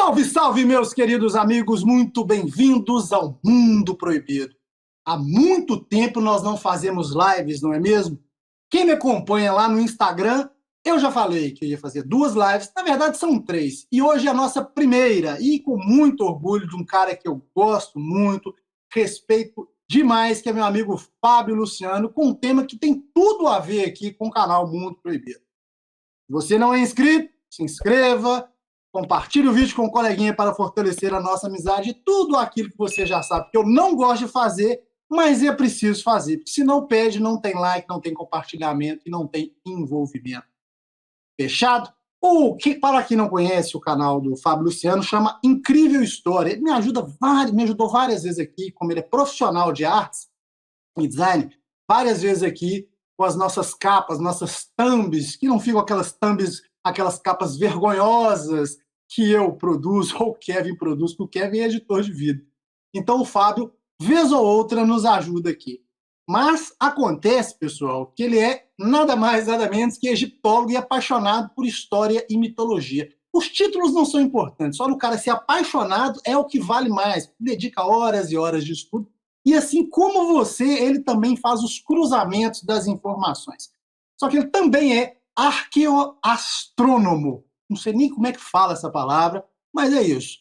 Salve, salve, meus queridos amigos, muito bem-vindos ao Mundo Proibido. Há muito tempo nós não fazemos lives, não é mesmo? Quem me acompanha lá no Instagram, eu já falei que eu ia fazer 2 lives, na verdade são 3, e hoje é a nossa primeira, e com muito orgulho de um cara que eu gosto muito, respeito demais, que é meu amigo Fábio Luciano, com um tema que tem tudo a ver aqui com o canal Mundo Proibido. Se você não é inscrito, se inscreva, compartilhe o vídeo com um coleguinha para fortalecer a nossa amizade, tudo aquilo que você já sabe que eu não gosto de fazer, mas é preciso fazer, porque se não pede, não tem like, não tem compartilhamento e não tem envolvimento. Fechado? Para quem não conhece o canal do Fábio Luciano, chama Incrível História. Ele me ajudou várias vezes aqui, como ele é profissional de artes e design, várias vezes aqui com as nossas capas, nossas thumbs, que não ficam aquelas thumbs, aquelas capas vergonhosas que eu produzo, ou o Kevin produz, porque o Kevin é editor de vídeo. Então o Fábio, vez ou outra, nos ajuda aqui. Mas acontece, pessoal, que ele é nada mais, nada menos que egiptólogo e apaixonado por história e mitologia. Os títulos não são importantes, só no cara ser apaixonado é o que vale mais. Dedica horas e horas de estudo. E assim como você, ele também faz os cruzamentos das informações. Só que ele também é arqueoastrônomo. Não sei nem como é que fala essa palavra, mas é isso.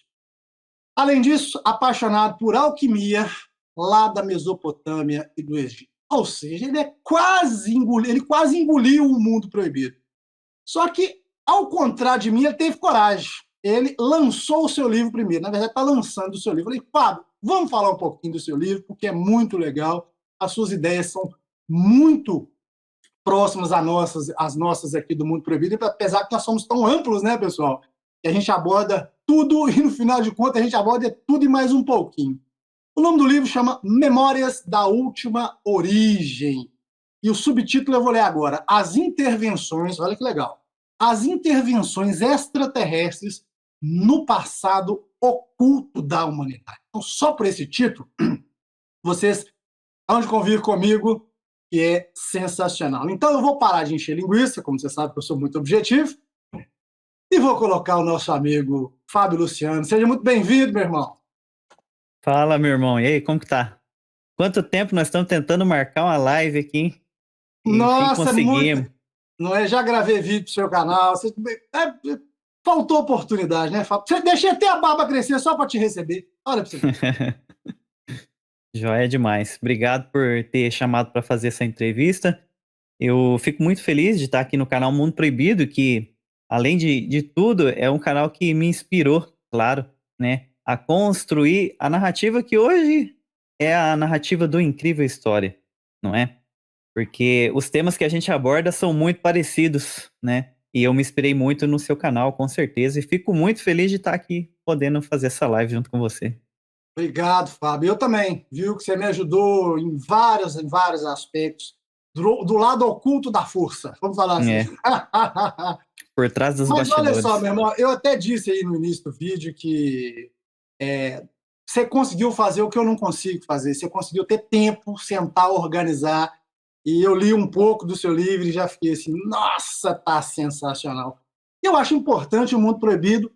Além disso, apaixonado por alquimia, lá da Mesopotâmia e do Egito. Ou seja, ele quase engoliu o Mundo Proibido. Só que, ao contrário de mim, ele teve coragem. Ele lançou o seu livro primeiro. Na verdade, está lançando o seu livro. Eu falei, Fábio, vamos falar um pouquinho do seu livro, porque é muito legal. As suas ideias são muito próximas às nossas aqui do Mundo Proibido, apesar que nós somos tão amplos, né, pessoal? Que a gente aborda tudo e, no final de contas, a gente aborda tudo e mais um pouquinho. O nome do livro chama Memórias da Última Origem. E o subtítulo eu vou ler agora. As intervenções, olha que legal, as intervenções extraterrestres no passado oculto da humanidade. Então, só por esse título, vocês hão de convir comigo, que é sensacional. Então, eu vou parar de encher linguiça, como você sabe que eu sou muito objetivo, e vou colocar o nosso amigo Fábio Luciano. Seja muito bem-vindo, meu irmão. Fala, meu irmão. E aí, como que tá? Quanto tempo nós estamos tentando marcar uma live aqui e enfim Nossa, muito. conseguimos. Não é? Já gravei vídeo pro seu canal. Faltou oportunidade, né, Fábio? Você deixei até a barba crescer só para te receber. Olha para você ver. Joia demais. Obrigado por ter chamado para fazer essa entrevista. Eu fico muito feliz de estar aqui no canal Mundo Proibido, que, além de tudo, é um canal que me inspirou, claro, né, a construir a narrativa que hoje é a narrativa do Incrível História, não é? Porque os temas que a gente aborda são muito parecidos, né? E eu me inspirei muito no seu canal, com certeza, e fico muito feliz de estar aqui podendo fazer essa live junto com você. Obrigado, Fábio. Eu também, viu, que você me ajudou em vários aspectos. Do lado oculto da força, vamos falar assim. É, por trás dos Mas olha só, bastidores. meu irmão, eu até disse aí no início do vídeo que você conseguiu fazer o que eu não consigo fazer. Você conseguiu ter tempo, sentar, organizar. E eu li um pouco do seu livro e já fiquei assim, nossa, tá sensacional. Eu acho importante o Mundo Proibido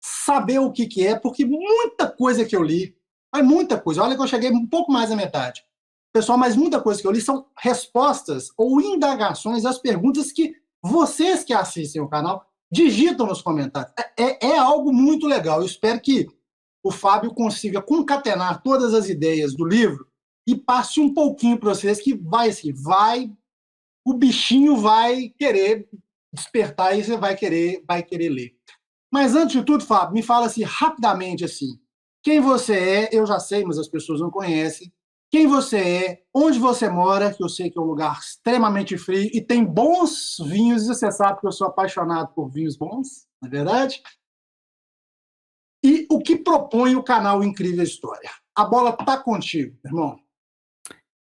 saber o que é, porque muita coisa que eu li, mas muita coisa, olha que eu cheguei um pouco mais à metade. Pessoal, mas muita coisa que eu li são respostas ou indagações às perguntas que vocês que assistem o canal digitam nos comentários. É algo muito legal. Eu espero que o Fábio consiga concatenar todas as ideias do livro e passe um pouquinho para vocês que o bichinho vai querer despertar e você vai querer ler. Mas antes de tudo, Fábio, me fala assim rapidamente assim, quem você é, eu já sei, mas as pessoas não conhecem. Quem você é, onde você mora, que eu sei que é um lugar extremamente frio e tem bons vinhos, e você sabe que eu sou apaixonado por vinhos bons, não é verdade? E o que propõe o canal Incrível História? A bola está contigo, irmão.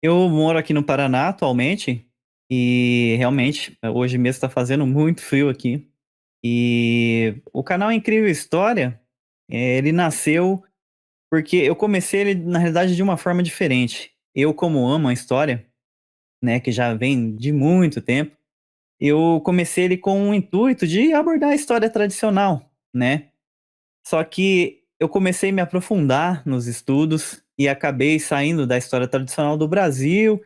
Eu moro aqui no Paraná atualmente e realmente hoje mesmo está fazendo muito frio aqui. E o canal Incrível História, ele nasceu porque eu comecei ele na realidade de uma forma diferente. Eu, como amo a história, né, que já vem de muito tempo, eu comecei ele com o intuito de abordar a história tradicional, né? Só que eu comecei a me aprofundar nos estudos e acabei saindo da história tradicional do Brasil,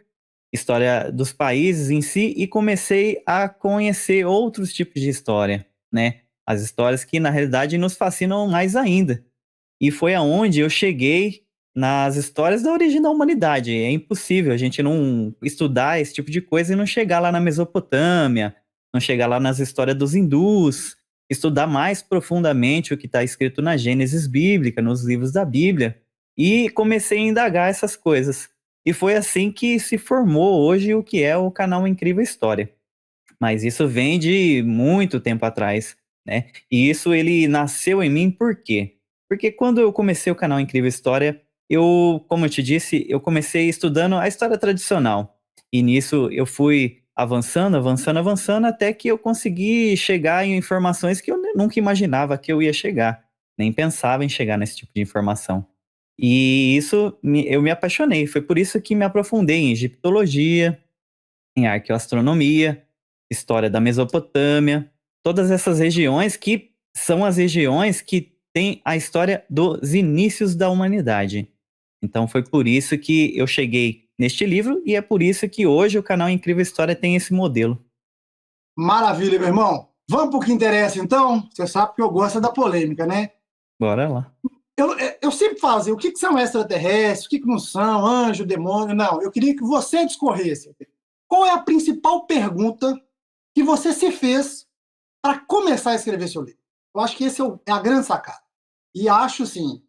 história dos países em si, e comecei a conhecer outros tipos de história, né? As histórias que na realidade nos fascinam mais ainda. E foi aonde eu cheguei nas histórias da origem da humanidade. É impossível a gente não estudar esse tipo de coisa e não chegar lá na Mesopotâmia, não chegar lá nas histórias dos hindus, estudar mais profundamente o que está escrito na Gênesis bíblica, nos livros da Bíblia, e comecei a indagar essas coisas. E foi assim que se formou hoje o que é o canal Incrível História. Mas isso vem de muito tempo atrás, né? E isso ele nasceu em mim por quê? Porque quando eu comecei o canal Incrível História, eu, como eu te disse, eu comecei estudando a história tradicional. E nisso eu fui avançando, avançando, avançando, até que eu consegui chegar em informações que eu nunca imaginava que eu ia chegar. Nem pensava em chegar nesse tipo de informação. E isso eu me apaixonei. Foi por isso que me aprofundei em egiptologia, em arqueoastronomia, história da Mesopotâmia, todas essas regiões que são as regiões que têm a história dos inícios da humanidade. Então foi por isso que eu cheguei neste livro e é por isso que hoje o canal Incrível História tem esse modelo. Maravilha, meu irmão. Vamos para o que interessa, então? Você sabe que eu gosto da polêmica, né? Bora lá. Eu sempre falo assim, o que são extraterrestres, o que não são, anjo, demônio? Não, eu queria que você discorresse. Qual é a principal pergunta que você se fez para começar a escrever seu livro? Eu acho que esse é a grande sacada. E acho, sim,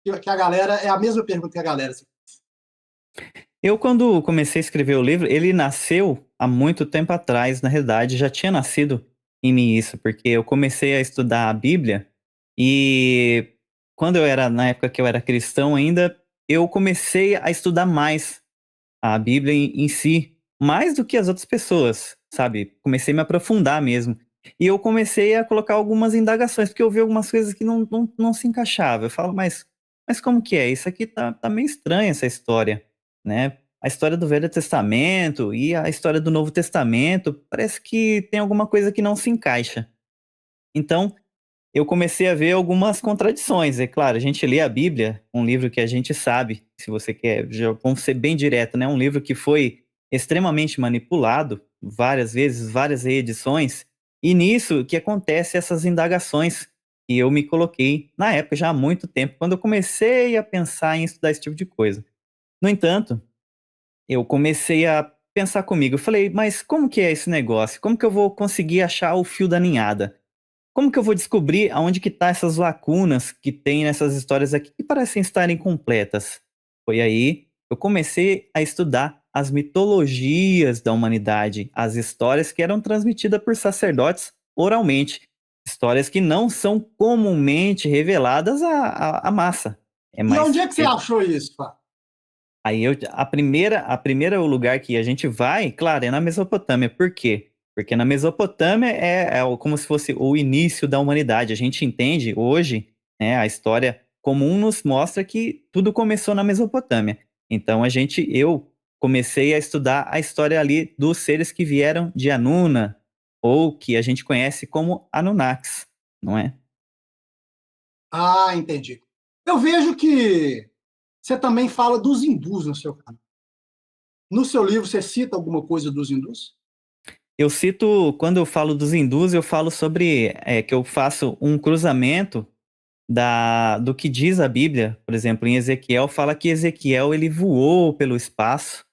que a galera, é a mesma pergunta que a galera se fez. Eu, quando comecei a escrever o livro, ele nasceu há muito tempo atrás, na realidade, já tinha nascido em mim isso, porque eu comecei a estudar a Bíblia e quando eu era, na época que eu era cristão ainda, eu comecei a estudar mais a Bíblia em si, mais do que as outras pessoas, sabe? Comecei a me aprofundar mesmo. E eu comecei a colocar algumas indagações, porque eu vi algumas coisas que não se encaixavam. Eu falo, mas como que é? Isso aqui tá meio estranho, essa história, né? A história do Velho Testamento e a história do Novo Testamento, parece que tem alguma coisa que não se encaixa. Então, eu comecei a ver algumas contradições. É claro, a gente lê a Bíblia, um livro que a gente sabe, se você quer, já, vamos ser bem direto, né? Um livro que foi extremamente manipulado, várias vezes, várias reedições, e nisso que acontece essas indagações que eu me coloquei na época, já há muito tempo, quando eu comecei a pensar em estudar esse tipo de coisa. No entanto, eu comecei a pensar comigo, eu falei, mas como que é esse negócio? Como que eu vou conseguir achar o fio da ninhada? Como que eu vou descobrir aonde que tá essas lacunas que tem nessas histórias aqui que parecem estar incompletas? Foi aí que eu comecei a estudar as mitologias da humanidade, as histórias que eram transmitidas por sacerdotes oralmente, histórias que não são comumente reveladas à massa. É E onde mais é que você achou isso, Fábio? Aí a primeira lugar que a gente vai, claro, é na Mesopotâmia. Por quê? Porque na Mesopotâmia como se fosse o início da humanidade. A gente entende hoje, né, a história comum nos mostra que tudo começou na Mesopotâmia. Então eu comecei a estudar a história ali dos seres que vieram de Anuna, ou que a gente conhece como Anunnakis, não é? Ah, entendi. Eu vejo que você também fala dos hindus no seu canal. No seu livro, você cita alguma coisa dos hindus? Eu cito, quando eu falo dos hindus, eu falo sobre que eu faço um cruzamento do que diz a Bíblia. Por exemplo, em Ezequiel, fala que Ezequiel ele voou pelo espaço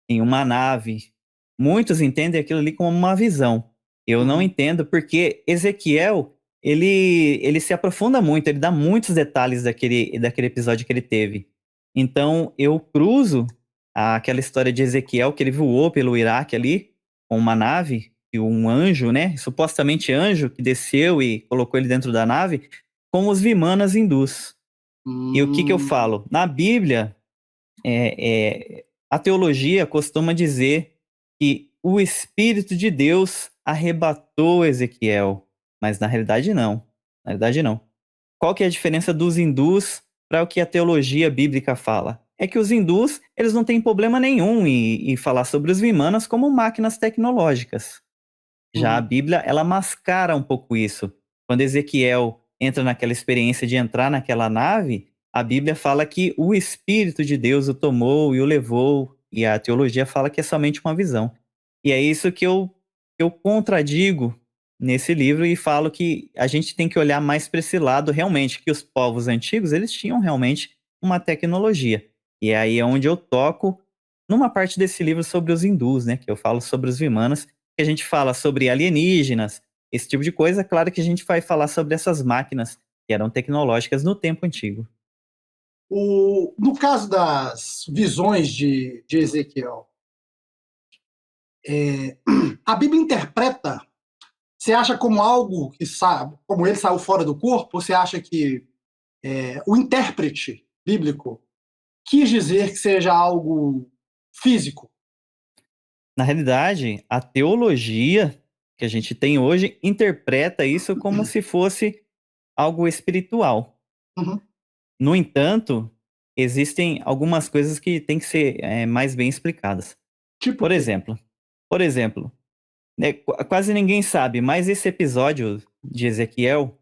em uma nave. Muitos entendem aquilo ali como uma visão. Eu não Uhum. entendo porque Ezequiel ele se aprofunda muito, ele dá muitos detalhes daquele episódio que ele teve. Então eu cruzo aquela história de Ezequiel que ele voou pelo Iraque ali com uma nave e um anjo, né? Supostamente anjo que desceu e colocou ele dentro da nave com os Vimanas hindus. E o que eu Hum. falo? Na Bíblia, a teologia costuma dizer que o Espírito de Deus arrebatou Ezequiel, mas na realidade não. Na realidade não. Qual que é a diferença dos hindus para o que a teologia bíblica fala? É que os hindus, eles não têm problema nenhum em falar sobre os Vimanas como máquinas tecnológicas. Já a Uhum. Bíblia, ela mascara um pouco isso. Quando Ezequiel entra naquela experiência de entrar naquela nave, a Bíblia fala que o Espírito de Deus o tomou e o levou, e a teologia fala que é somente uma visão. E é isso que eu contradigo nesse livro e falo que a gente tem que olhar mais para esse lado realmente, que os povos antigos, eles tinham realmente uma tecnologia. E aí é onde eu toco numa parte desse livro sobre os hindus, né, que eu falo sobre os vimanas, que a gente fala sobre alienígenas, esse tipo de coisa. Claro que a gente vai falar sobre essas máquinas que eram tecnológicas no tempo antigo. No caso das visões de Ezequiel, a Bíblia interpreta, você acha como algo que sabe, como ele saiu fora do corpo, ou você acha que o intérprete bíblico quis dizer que seja algo físico? Na realidade, a teologia que a gente tem hoje interpreta isso como se fosse algo espiritual. Uhum. No entanto, existem algumas coisas que têm que ser, mais bem explicadas. Tipo o Por quê? exemplo por exemplo, né, quase ninguém sabe, mas esse episódio de Ezequiel,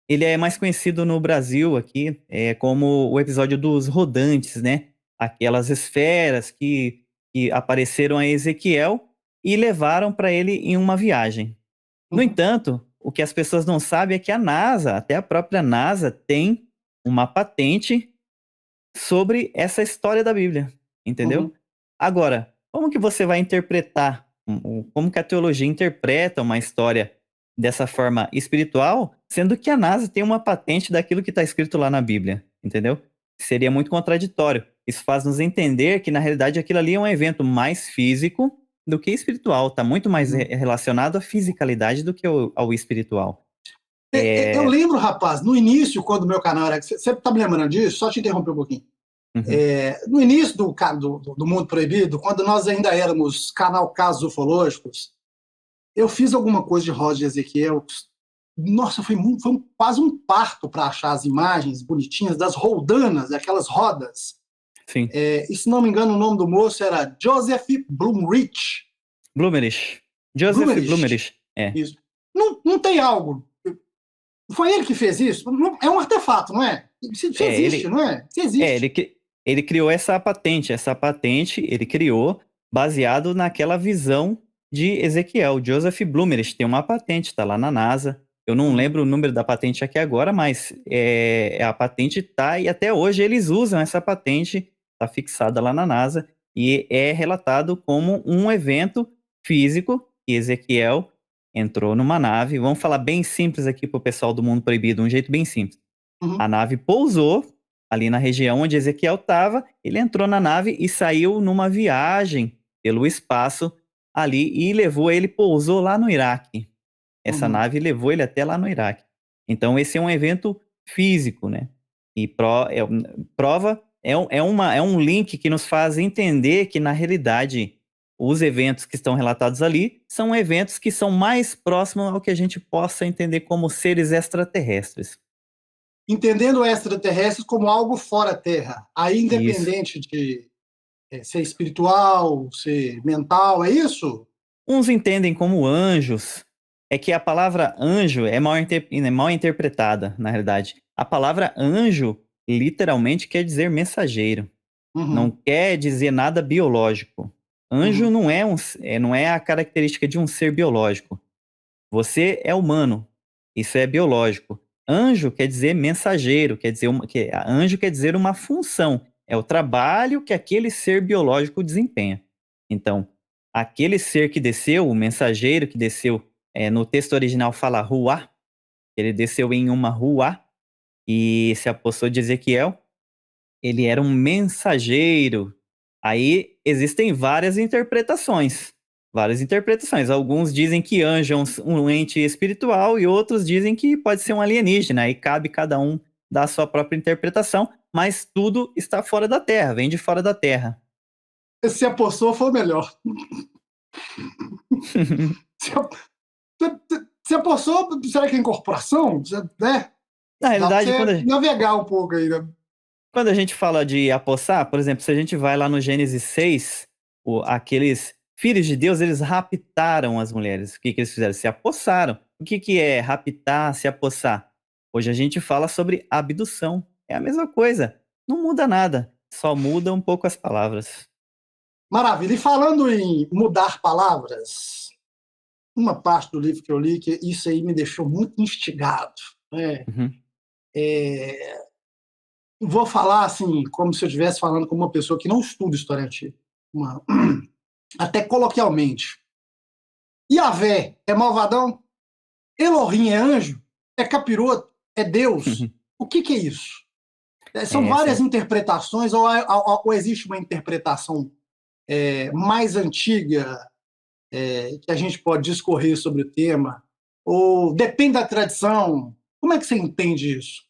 ele é mais conhecido no Brasil aqui, como o episódio dos rodantes, né, aquelas esferas que apareceram a Ezequiel e levaram para ele em uma viagem. No Uhum. entanto, o que as pessoas não sabem é que a NASA, até a própria NASA, tem uma patente sobre essa história da Bíblia, entendeu? Uhum. Agora, como que você vai interpretar, como que a teologia interpreta uma história dessa forma espiritual, sendo que a NASA tem uma patente daquilo que está escrito lá na Bíblia, entendeu? Seria muito contraditório. Isso faz nos entender que, na realidade, aquilo ali é um evento mais físico do que espiritual. Está muito mais Uhum. relacionado à fisicalidade do que ao espiritual. Eu É... lembro, rapaz, no início, quando o meu canal era. Você está me lembrando disso? Só te interromper um pouquinho. Uhum, No início do Mundo Proibido, quando nós ainda éramos canal Casos Ufológicos, eu fiz alguma coisa de Rosa de Ezequiel. Nossa, quase um parto para achar as imagens bonitinhas das roldanas, aquelas rodas. sim. E se não me engano, o nome do moço era Joseph Blumrich. Blumerich. Joseph Blumrich. Blumerich. É. Isso. Não tem algo. Foi ele que fez isso? É um artefato, não é? Isso É, existe, não é? Isso é, existe. ele, ele criou essa patente. Essa patente ele criou baseado naquela visão de Ezequiel. Joseph Blumerich tem uma patente, está lá na NASA. Eu não Uhum. lembro o número da patente aqui agora, mas a patente tá e até hoje eles usam essa patente, está fixada lá na NASA e é relatado como um evento físico que Ezequiel entrou numa nave. Vamos falar bem simples aqui para o pessoal do Mundo Proibido, um jeito bem simples. A Uhum. nave pousou ali na região onde Ezequiel estava, ele entrou na nave e saiu numa viagem pelo espaço ali e levou ele, pousou lá no Iraque. Essa Uhum. nave levou ele até lá no Iraque. Então esse é um evento físico, né? E prova é um link que nos faz entender que na realidade os eventos que estão relatados ali são eventos que são mais próximos ao que a gente possa entender como seres extraterrestres. Entendendo extraterrestres como algo fora Terra. Aí, Isso. independente de ser espiritual, ser mental, é isso? Uns entendem como anjos. É que a palavra anjo é mal interpretada, na realidade. A palavra anjo literalmente quer dizer mensageiro. Não Uhum. quer dizer nada biológico. Anjo Uhum. não é a característica de um ser biológico. Você é humano. Isso é biológico. Anjo quer dizer mensageiro, quer dizer anjo quer dizer uma função. É o trabalho que aquele ser biológico desempenha. Então, aquele ser que desceu, o mensageiro que desceu, no texto original fala ruá, ele desceu em uma ruá e se apossou de Ezequiel, ele era um mensageiro. Aí existem várias interpretações. Várias interpretações. Alguns dizem que anjo é um ente espiritual e outros dizem que pode ser um alienígena. Aí cabe cada um dar a sua própria interpretação, mas tudo está fora da Terra, vem de fora da Terra. Se apossou, foi o melhor. Se, se apossou, será que é incorporação? Né? Na Dá para realidade, você navegar um pouco aí, né? quando a gente fala de apossar, por exemplo, se a gente vai lá no Gênesis 6, aqueles filhos de Deus, eles raptaram as mulheres. O que, que eles fizeram? Se apossaram. O que, que é raptar, se apossar? Hoje a gente fala sobre abdução. É a mesma coisa. Não muda nada. Só muda um pouco as palavras. Maravilha. E falando em mudar palavras, uma parte do livro que eu li, que isso aí me deixou muito instigado, né? Uhum. Vou falar assim, como se eu estivesse falando com uma pessoa que não estuda história antiga, uma- até coloquialmente. Yahvé é malvadão? Elohim é anjo? É capiroto? É Deus? O que é isso? São Essa várias é. interpretações, ou existe uma interpretação mais antiga que a gente pode discorrer sobre o tema? Ou depende da tradição? Como é que você entende isso?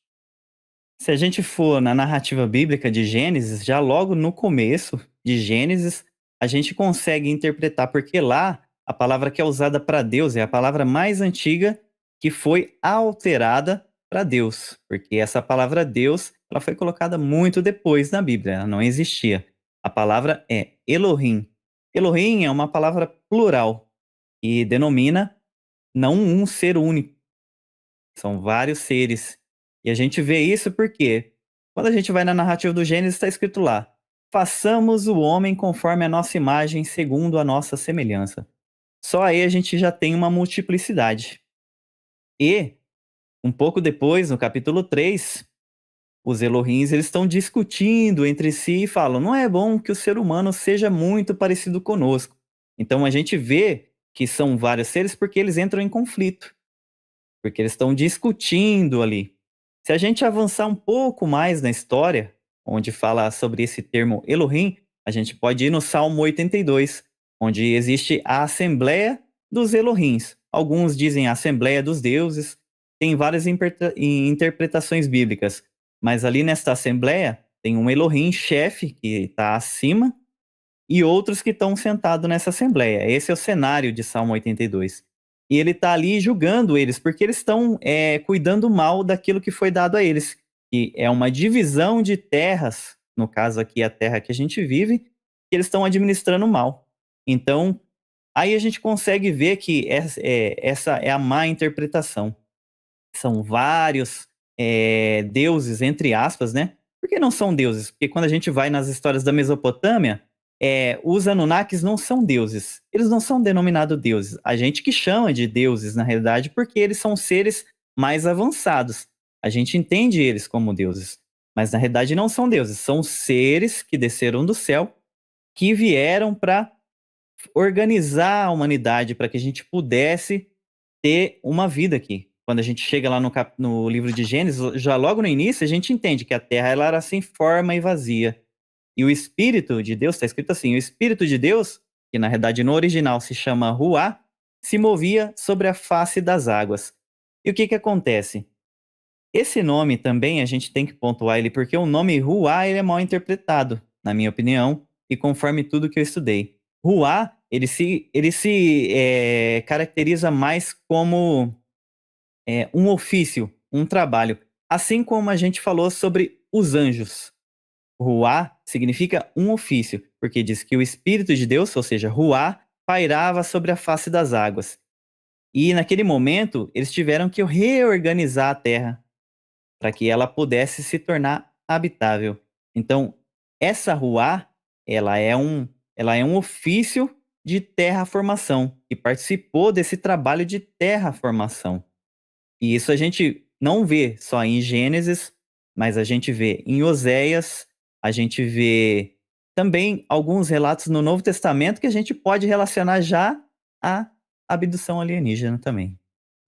Se a gente for na narrativa bíblica de Gênesis, já logo no começo de Gênesis, a gente consegue interpretar, porque lá a palavra que é usada para Deus é a palavra mais antiga que foi alterada para Deus, porque essa palavra Deus, ela foi colocada muito depois na Bíblia, ela não existia. A palavra é Elohim. Elohim é uma palavra plural e denomina não um ser único, são vários seres. E a gente vê isso porque, quando a gente vai na narrativa do Gênesis, está escrito lá: façamos o homem conforme a nossa imagem, segundo a nossa semelhança. Só aí a gente já tem uma multiplicidade. E, um pouco depois, no capítulo 3, os Elohims eles estão discutindo entre si e falam: não é bom que o ser humano seja muito parecido conosco. Então a gente vê que são vários seres porque eles entram em conflito. Porque eles estão discutindo ali. Se a gente avançar um pouco mais na história, onde fala sobre esse termo Elohim, a gente pode ir no Salmo 82, onde existe a Assembleia dos Elohims. Alguns dizem a Assembleia dos Deuses, tem várias interpretações bíblicas, mas ali nesta Assembleia tem um Elohim chefe que está acima e outros que estão sentados nessa assembleia. Esse é o cenário de Salmo 82. E ele está ali julgando eles, porque eles estão cuidando mal daquilo que foi dado a eles. E é uma divisão de terras, no caso aqui a terra que a gente vive, que eles estão administrando mal. Então, aí a gente consegue ver que essa é a má interpretação. São vários deuses, entre aspas, né? Por que não são deuses? Porque quando a gente vai nas histórias da Mesopotâmia, os Anunnakis não são deuses. Eles não são denominados deuses. A gente que chama de deuses, na realidade, porque eles são seres mais avançados. A gente entende eles como deuses. Mas na realidade não são deuses. São seres que desceram do céu, que vieram para organizar a humanidade, para que a gente pudesse ter uma vida aqui. Quando a gente chega lá no livro de Gênesis, já logo no início, a gente entende que a terra ela era sem forma e vazia. E o Espírito de Deus, está escrito assim, o Espírito de Deus, que na verdade no original se chama Ruá, se movia sobre a face das águas. E o que que acontece? Esse nome também a gente tem que pontuar ele, porque o nome Ruá ele é mal interpretado, na minha opinião, e conforme tudo que eu estudei. Ruá, ele se caracteriza mais como um ofício, um trabalho. Assim como a gente falou sobre os anjos. Ruá significa um ofício, porque diz que o Espírito de Deus, ou seja, Ruá, pairava sobre a face das águas. E naquele momento, eles tiveram que reorganizar a terra para que ela pudesse se tornar habitável. Então, essa Ruá, ela é um ofício de terraformação e participou desse trabalho de terraformação. E isso a gente não vê só em Gênesis, mas a gente vê em Oséias, a gente vê também alguns relatos no Novo Testamento que a gente pode relacionar já à abdução alienígena também.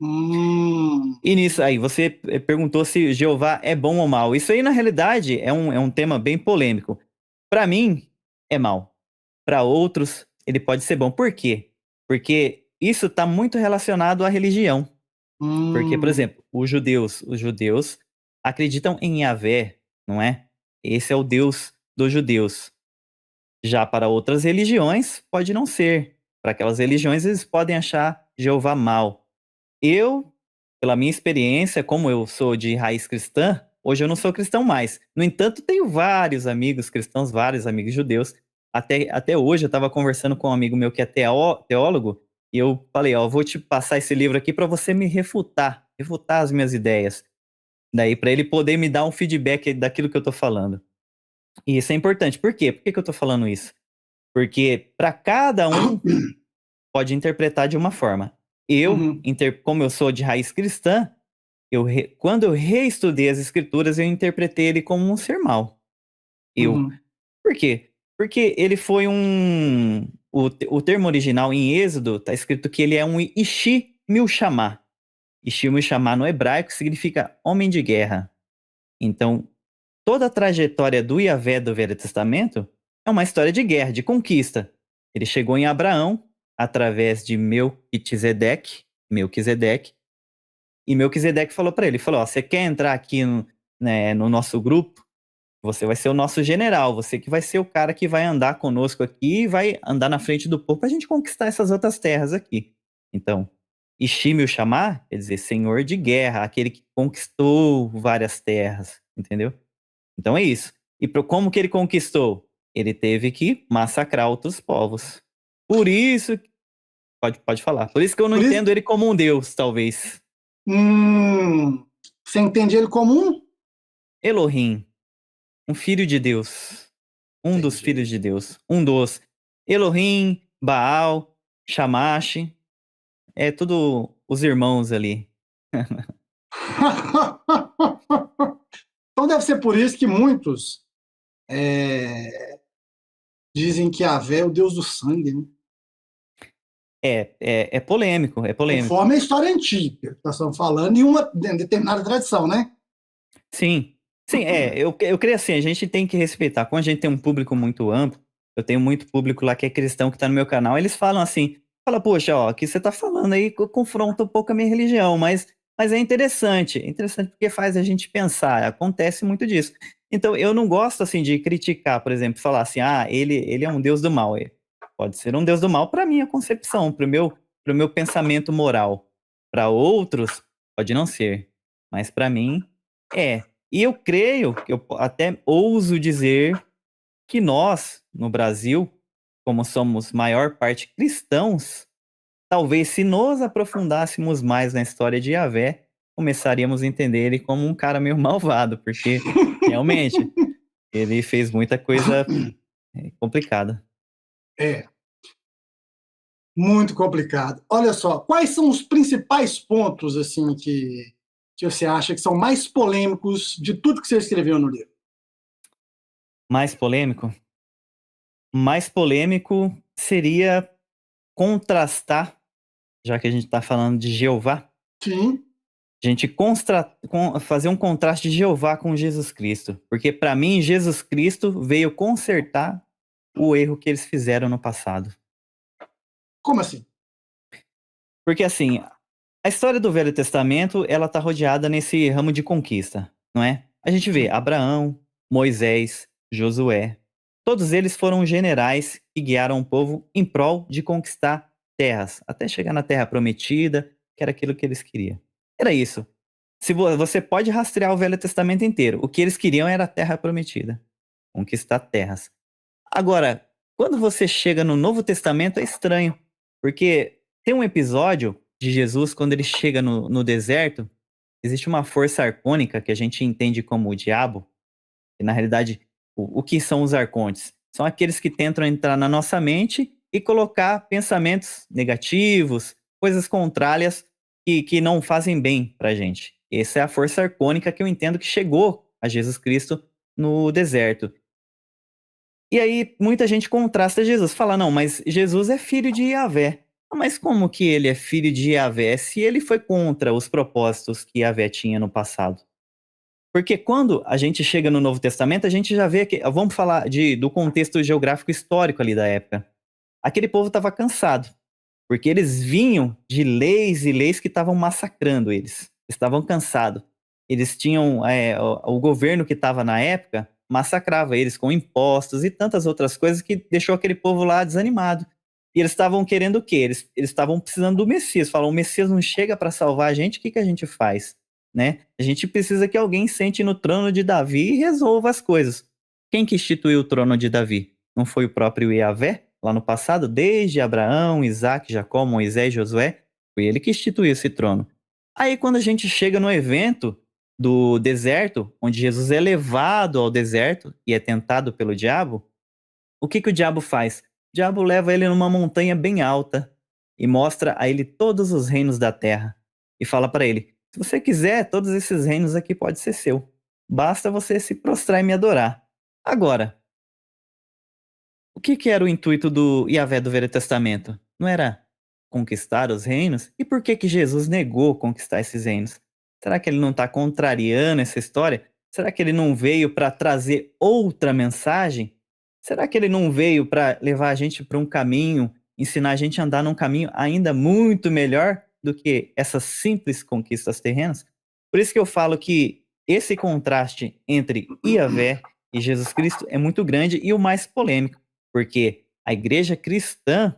Hum, E nisso aí, você perguntou se Jeová é bom ou mal. Isso aí, na realidade, é um tema bem polêmico. Para mim, é mal. Para outros, ele pode ser bom. Por quê? Porque isso está muito relacionado à religião. Porque, por hum, exemplo, os judeus acreditam em Yahvé, não é? Esse é o Deus dos judeus. Já para outras religiões, pode não ser. Para aquelas religiões, eles podem achar Jeová mal. Eu, pela minha experiência, como eu sou de raiz cristã, hoje eu não sou cristão mais. No entanto, tenho vários amigos cristãos, vários amigos judeus. Até hoje eu estava conversando com um amigo meu que é teólogo, e eu falei, ó, eu vou te passar esse livro aqui para você me refutar as minhas ideias. Daí para ele poder me dar um feedback daquilo que eu tô falando. E isso é importante. Por quê? Por que que eu tô falando isso? Porque para cada um pode interpretar de uma forma. Uhum, Como eu sou de raiz cristã, quando eu reestudei as escrituras, eu interpretei ele como um ser mau. Eu. uhum, Por quê? Porque ele foi um. O termo original em Êxodo está escrito que ele é um Ishi Milshamá. Ishi Milshamá no hebraico significa homem de guerra. Então, toda a trajetória do Yahvé do Velho Testamento é uma história de guerra, de conquista. Ele chegou em Abraão através de Melquisedeque, e Melquisedeque falou para ele, falou, ó, você quer entrar aqui no nosso grupo? Você vai ser o nosso general, você que vai ser o cara que vai andar conosco aqui e vai andar na frente do povo para a gente conquistar essas outras terras aqui. Então, Ishimel chamar quer dizer senhor de guerra, aquele que conquistou várias terras, entendeu? Então é isso. E como que ele conquistou? Ele teve que massacrar outros povos. Por isso, pode falar. Por isso que eu não por isso, entendo ele como um deus, talvez. você entende ele como um? Elohim, um filho de Deus. Um dos Entendi. filhos de Deus. Um dos. Elohim, Baal, Shamash. É tudo os irmãos ali. Então deve ser por isso que muitos é, dizem que Yahvé é o Deus do sangue, né? É polêmico, é polêmico. Conforme a história antiga, que nós estamos falando, em uma determinada tradição, né? Sim, sim, eu creio assim, a gente tem que respeitar. Quando a gente tem um público muito amplo, eu tenho muito público lá que é cristão que tá no meu canal, eles falam assim, fala, poxa, ó, o que você tá falando aí confronta um pouco a minha religião, mas é interessante porque faz a gente pensar, acontece muito disso. Então, eu não gosto, assim, de criticar, por exemplo, falar assim, ah, ele é um deus do mal. Pode ser um deus do mal para minha concepção, para o meu pensamento moral. Para outros, pode não ser, mas para mim, é. E eu creio, que eu até ouso dizer que nós, no Brasil, como somos maior parte cristãos, talvez se nos aprofundássemos mais na história de Yahvé, começaríamos a entender ele como um cara meio malvado, porque realmente ele fez muita coisa complicada. É, muito complicado. Olha só, quais são os principais pontos assim que você acha que são mais polêmicos de tudo que você escreveu no livro? Mais polêmico? Mais polêmico seria contrastar, já que a gente está falando de Jeová, Sim. a gente fazer um contraste de Jeová com Jesus Cristo. Porque para mim, Jesus Cristo veio consertar o erro que eles fizeram no passado. Como assim? Porque assim, a história do Velho Testamento, ela tá rodeada nesse ramo de conquista, não é? A gente vê Sim. Abraão, Moisés, Josué. Todos eles foram generais que guiaram o povo em prol de conquistar terras, até chegar na terra prometida, que era aquilo que eles queriam. Era isso. Se você pode rastrear o Velho Testamento inteiro, o que eles queriam era a terra prometida, conquistar terras. Agora, quando você chega no Novo Testamento é estranho, porque tem um episódio de Jesus quando ele chega no deserto, existe uma força arcônica que a gente entende como o diabo, e na realidade, o que são os arcontes? São aqueles que tentam entrar na nossa mente e colocar pensamentos negativos, coisas contrárias que não fazem bem pra gente. Essa é a força arcônica que eu entendo que chegou a Jesus Cristo no deserto. E aí muita gente contrasta Jesus, fala, não, mas Jesus é filho de Yahvé. Ah, mas como que ele é filho de Yahvé se ele foi contra os propósitos que Yahvé tinha no passado? Porque quando a gente chega no Novo Testamento, a gente já vê que, vamos falar do contexto geográfico histórico ali da época. Aquele povo estava cansado, porque eles vinham de leis e leis que estavam massacrando eles. Estavam cansados. Eles tinham, o governo que estava na época massacrava eles com impostos e tantas outras coisas que deixou aquele povo lá desanimado. E eles estavam querendo o quê? Eles estavam precisando do Messias. Falam, o Messias não chega para salvar a gente, o que, que a gente faz? Né? A gente precisa que alguém sente no trono de Davi e resolva as coisas. Quem que instituiu o trono de Davi? Não foi o próprio Yahvé, lá no passado? Desde Abraão, Isaac, Jacó, Moisés, Josué, foi ele que instituiu esse trono. Aí quando a gente chega no evento do deserto, onde Jesus é levado ao deserto e é tentado pelo diabo, o que que o diabo faz? O diabo leva ele numa montanha bem alta e mostra a ele todos os reinos da terra e fala para ele: se você quiser, todos esses reinos aqui pode ser seu. Basta você se prostrar e me adorar. Agora, o que que era o intuito do Yahvé do Velho Testamento? Não era conquistar os reinos? E por que que Jesus negou conquistar esses reinos? Será que ele não está contrariando essa história? Será que ele não veio para trazer outra mensagem? Será que ele não veio para levar a gente para um caminho, ensinar a gente a andar num caminho ainda muito melhor do que essas simples conquistas terrenas? Por isso que eu falo que esse contraste entre Yahvé e Jesus Cristo é muito grande e o mais polêmico. Porque a igreja cristã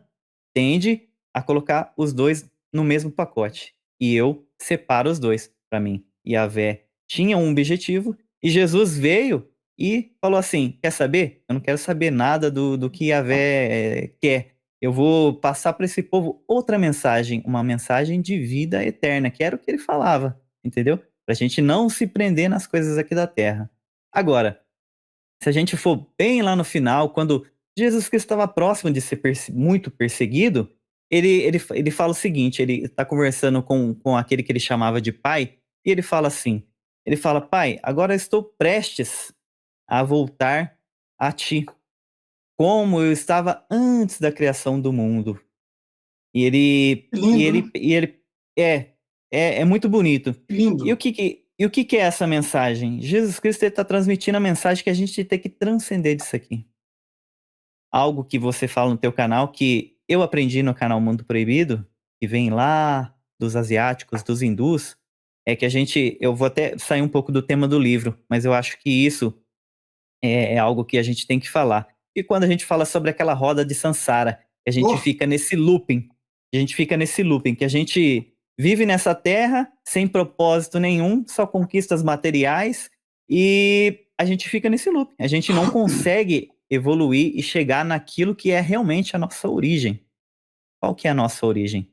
tende a colocar os dois no mesmo pacote. E eu separo os dois. Para mim, Yahvé tinha um objetivo e Jesus veio e falou assim: quer saber? Eu não quero saber nada do que Yahvé quer. Eu vou passar para esse povo outra mensagem, uma mensagem de vida eterna, que era o que ele falava, entendeu? Para a gente não se prender nas coisas aqui da terra. Agora, se a gente for bem lá no final, quando Jesus Cristo estava próximo de ser muito perseguido, ele fala o seguinte: ele está conversando com aquele que ele chamava de pai, e ele fala assim: ele fala, pai, agora eu estou prestes a voltar a ti, como eu estava antes da criação do mundo. E ele, Que e lindo, né? ele, e ele é, é muito bonito. Que lindo. E o que que é essa mensagem? Jesus Cristo está transmitindo a mensagem que a gente tem que transcender disso aqui. Algo que você fala no teu canal, que eu aprendi no canal Mundo Proibido, que vem lá dos asiáticos, dos hindus, é que eu vou até sair um pouco do tema do livro, mas eu acho que isso é algo que a gente tem que falar. E quando a gente fala sobre aquela roda de Sansara, a gente Oh, fica nesse looping, que a gente vive nessa terra sem propósito nenhum, só conquistas materiais, e a gente fica nesse looping. A gente não consegue evoluir e chegar naquilo que é realmente a nossa origem. Qual que é a nossa origem?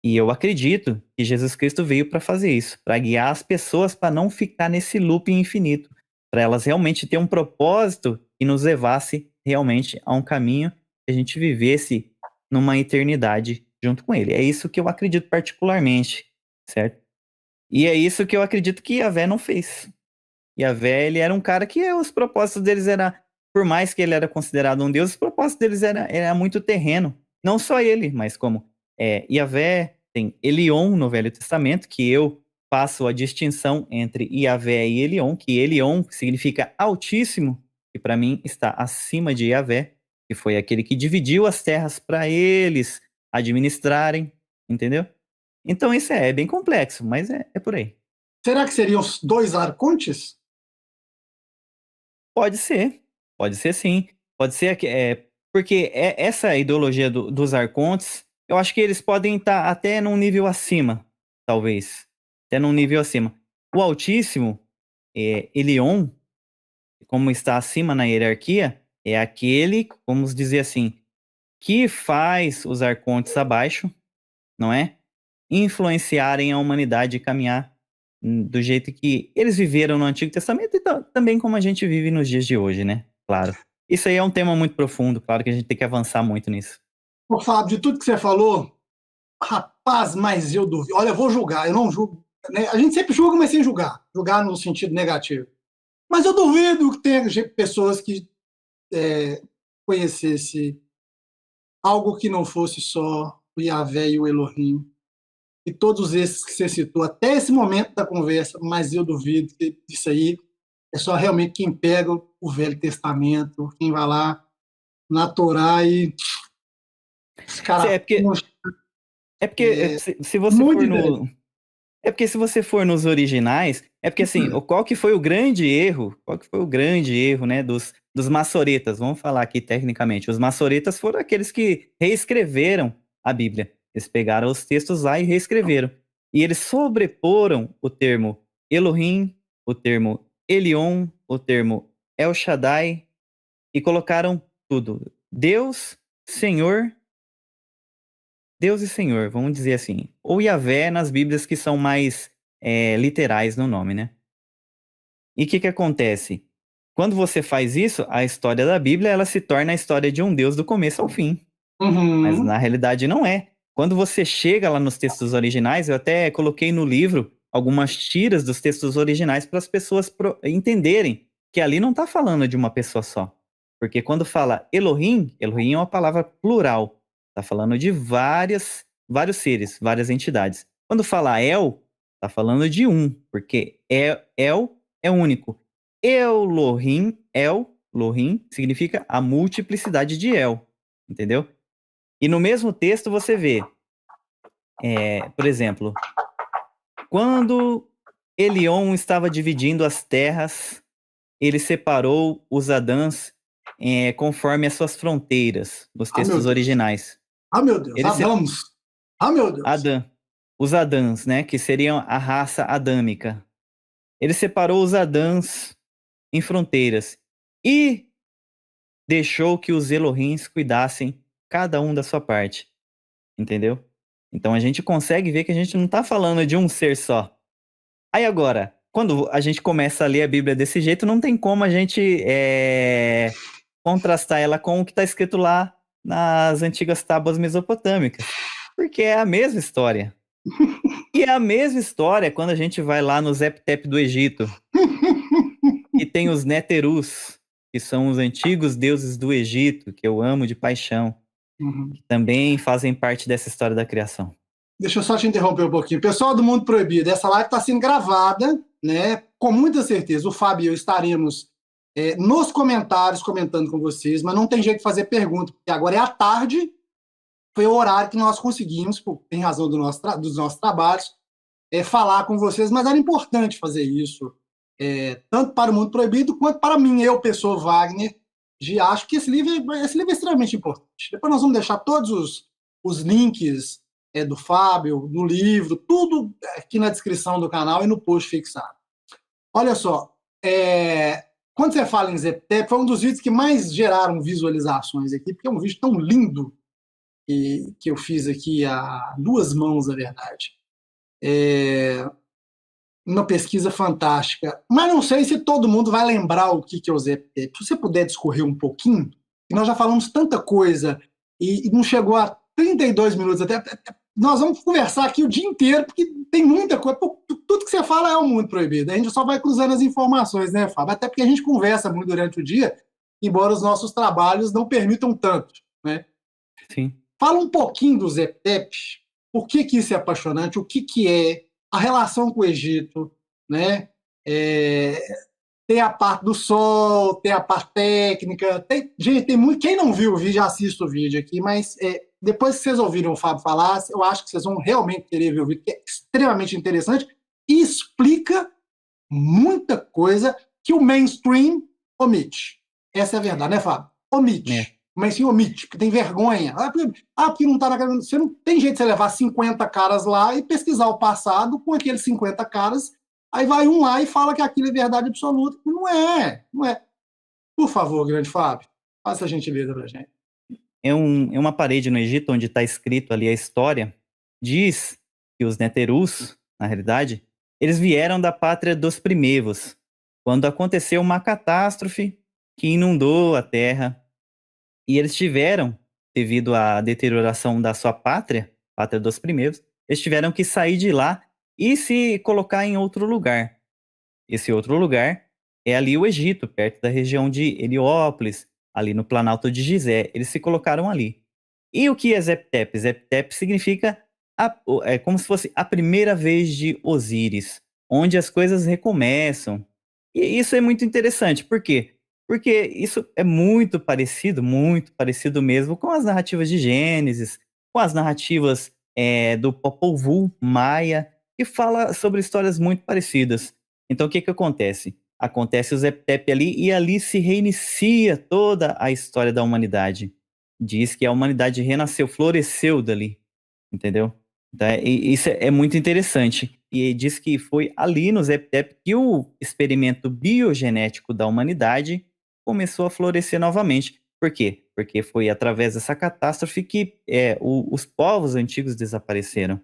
E eu acredito que Jesus Cristo veio para fazer isso, para guiar as pessoas para não ficar nesse looping infinito, para elas realmente ter um propósito que nos levasse realmente a um caminho que a gente vivesse numa eternidade junto com ele. É isso que eu acredito particularmente, certo? E é isso que eu acredito que Yahvé não fez. Yahvé, ele era um cara que os propósitos deles era, por mais que ele era considerado um deus, os propósitos deles era muito terreno. Não só ele, mas como Yahvé, tem Elion no Velho Testamento, que eu faço a distinção entre Yahvé e Elion, que Elion significa altíssimo, e para mim está acima de Yahvé, que foi aquele que dividiu as terras para eles administrarem, entendeu? Então isso é bem complexo, mas é por aí. será que seriam os dois arcontes? Pode ser sim. Pode ser que porque essa ideologia dos arcontes, eu acho que eles podem estar até num nível acima, talvez. Até num nível acima. O Altíssimo, Elion, como está acima na hierarquia, é aquele, vamos dizer assim, que faz os arcontes abaixo, não é? Influenciarem a humanidade e caminhar do jeito que eles viveram no Antigo Testamento e também como a gente vive nos dias de hoje, né? Claro. Isso aí é um tema muito profundo, claro que a gente tem que avançar muito nisso. Ô, Fábio, de tudo que você falou, rapaz, mas eu duvido. Olha, eu vou julgar, eu não julgo. Né? A gente sempre julga, mas sem julgar. Julgar no sentido negativo. Mas eu duvido que tenha pessoas que conhecesse algo que não fosse só o Yahvé e o Elohim. E todos esses que você citou até esse momento da conversa, mas eu duvido que isso aí é só realmente quem pega o Velho Testamento, quem vai lá na Torá e os caras É porque, se você muito for diferente. é porque se você for nos originais, é porque assim, qual que foi o grande erro? Qual que foi o grande erro, né, dos maçoretas? Vamos falar aqui tecnicamente. Os maçoretas foram aqueles que reescreveram a Bíblia. Eles pegaram os textos lá e reescreveram. E eles sobreporam o termo Elohim, o termo Elion, o termo El Shaddai e colocaram tudo. Senhor, Deus e Senhor, vamos dizer assim. Ou Yahvé nas Bíblias que são mais literais no nome, né? E o que acontece? Quando você faz isso, a história da Bíblia ela se torna a história de um Deus do começo ao fim. Mas Uhum. na realidade não é. Quando você chega lá nos textos originais, eu até coloquei no livro algumas tiras dos textos originais para as pessoas entenderem que ali não está falando de uma pessoa só. Porque quando fala Elohim, Elohim é uma palavra plural. Está falando de vários seres, várias entidades. Quando fala El, está falando de um, porque El é único. Elohim, Elohim, significa a multiplicidade de El, entendeu? E no mesmo texto você vê, por exemplo, quando Elion estava dividindo as terras, ele separou os Adãs conforme as suas fronteiras, nos Ah, meu textos Deus. originais. Ah, meu Deus. Ele se... Adams. Ah, meu Deus. Adã, os Adãs, né, que seriam a raça adâmica. Ele separou os Adãs em fronteiras e deixou que os Elohims cuidassem cada um da sua parte, entendeu? Então a gente consegue ver que a gente não está falando de um ser só. Aí agora, quando a gente começa a ler a Bíblia desse jeito, não tem como a gente contrastar ela com o que está escrito lá nas antigas tábuas mesopotâmicas, porque é a mesma história. E é a mesma história quando a gente vai lá no Zep-Tep do Egito, e tem os Néterus, que são os antigos deuses do Egito, que eu amo de paixão, Uhum. que também fazem parte dessa história da criação. Deixa eu só te interromper um pouquinho. Pessoal do Mundo Proibido, essa live está sendo gravada, né? Com muita certeza, o Fábio e eu estaremos nos comentários comentando com vocês, mas não tem jeito de fazer pergunta, porque agora é à tarde, foi o horário que nós conseguimos, em razão dos nossos trabalhos, falar com vocês, mas era importante fazer isso, tanto para o Mundo Proibido quanto para mim, eu, pessoa Wagner, acho que esse livro é extremamente importante. Depois nós vamos deixar todos os links do Fábio, do livro, tudo aqui na descrição do canal e no post fixado. Olha só, quando você fala em Zep-Tep, foi um dos vídeos que mais geraram visualizações aqui, porque é um vídeo tão lindo que eu fiz aqui a duas mãos, na verdade. Uma pesquisa fantástica. Mas não sei se todo mundo vai lembrar o que é o Zep-Tep. Se você puder discorrer um pouquinho, que nós já falamos tanta coisa e não chegou a 32 minutos até. Nós vamos conversar aqui o dia inteiro, porque tem muita coisa. Tudo que você fala é o Mundo Proibido. A gente só vai cruzando as informações, né, Fábio? Até porque a gente conversa muito durante o dia, embora os nossos trabalhos não permitam tanto, né? Sim. Fala um pouquinho do Zep-Tep, por que isso é apaixonante, o que é, a relação com o Egito, né? Tem a parte do sol, tem a parte técnica, gente, tem muito. Quem não viu o vídeo, assista o vídeo aqui, mas depois que vocês ouviram o Fábio falar, eu acho que vocês vão realmente querer ver o vídeo, que é extremamente interessante e explica muita coisa que o mainstream omite. Essa é a verdade, né, Fábio? Omite. Mas sim, omite, porque tem vergonha. Porque não está na cara. Você não tem jeito de você levar 50 caras lá e pesquisar o passado com aqueles 50 caras. Aí vai um lá e fala que aquilo é verdade absoluta. Não é, não é. Por favor, grande Fábio, faça a gentileza pra gente. É uma parede no Egito onde está escrito ali a história. Diz que os Néterus, na realidade, eles vieram da pátria dos primevos, quando aconteceu uma catástrofe que inundou a terra. E eles tiveram, devido à deterioração da sua pátria dos primeiros, eles tiveram que sair de lá e se colocar em outro lugar. Esse outro lugar é ali o Egito, perto da região de Heliópolis, ali no Planalto de Gizé. Eles se colocaram ali. E o que é Zep-Tep? Zep-Tep significa como se fosse a primeira vez de Osíris, onde as coisas recomeçam. E isso é muito interessante. Por quê? Porque isso é muito parecido mesmo com as narrativas de Gênesis, com as narrativas do Popol Vuh maia, que fala sobre histórias muito parecidas. Então o que acontece? Acontece o Zep-Tep ali e ali se reinicia toda a história da humanidade. Diz que a humanidade renasceu, floresceu dali, entendeu? Então, isso é muito interessante. E diz que foi ali no Zep-Tep que o experimento biogenético da humanidade começou a florescer novamente. Por quê? Porque foi através dessa catástrofe que os povos antigos desapareceram.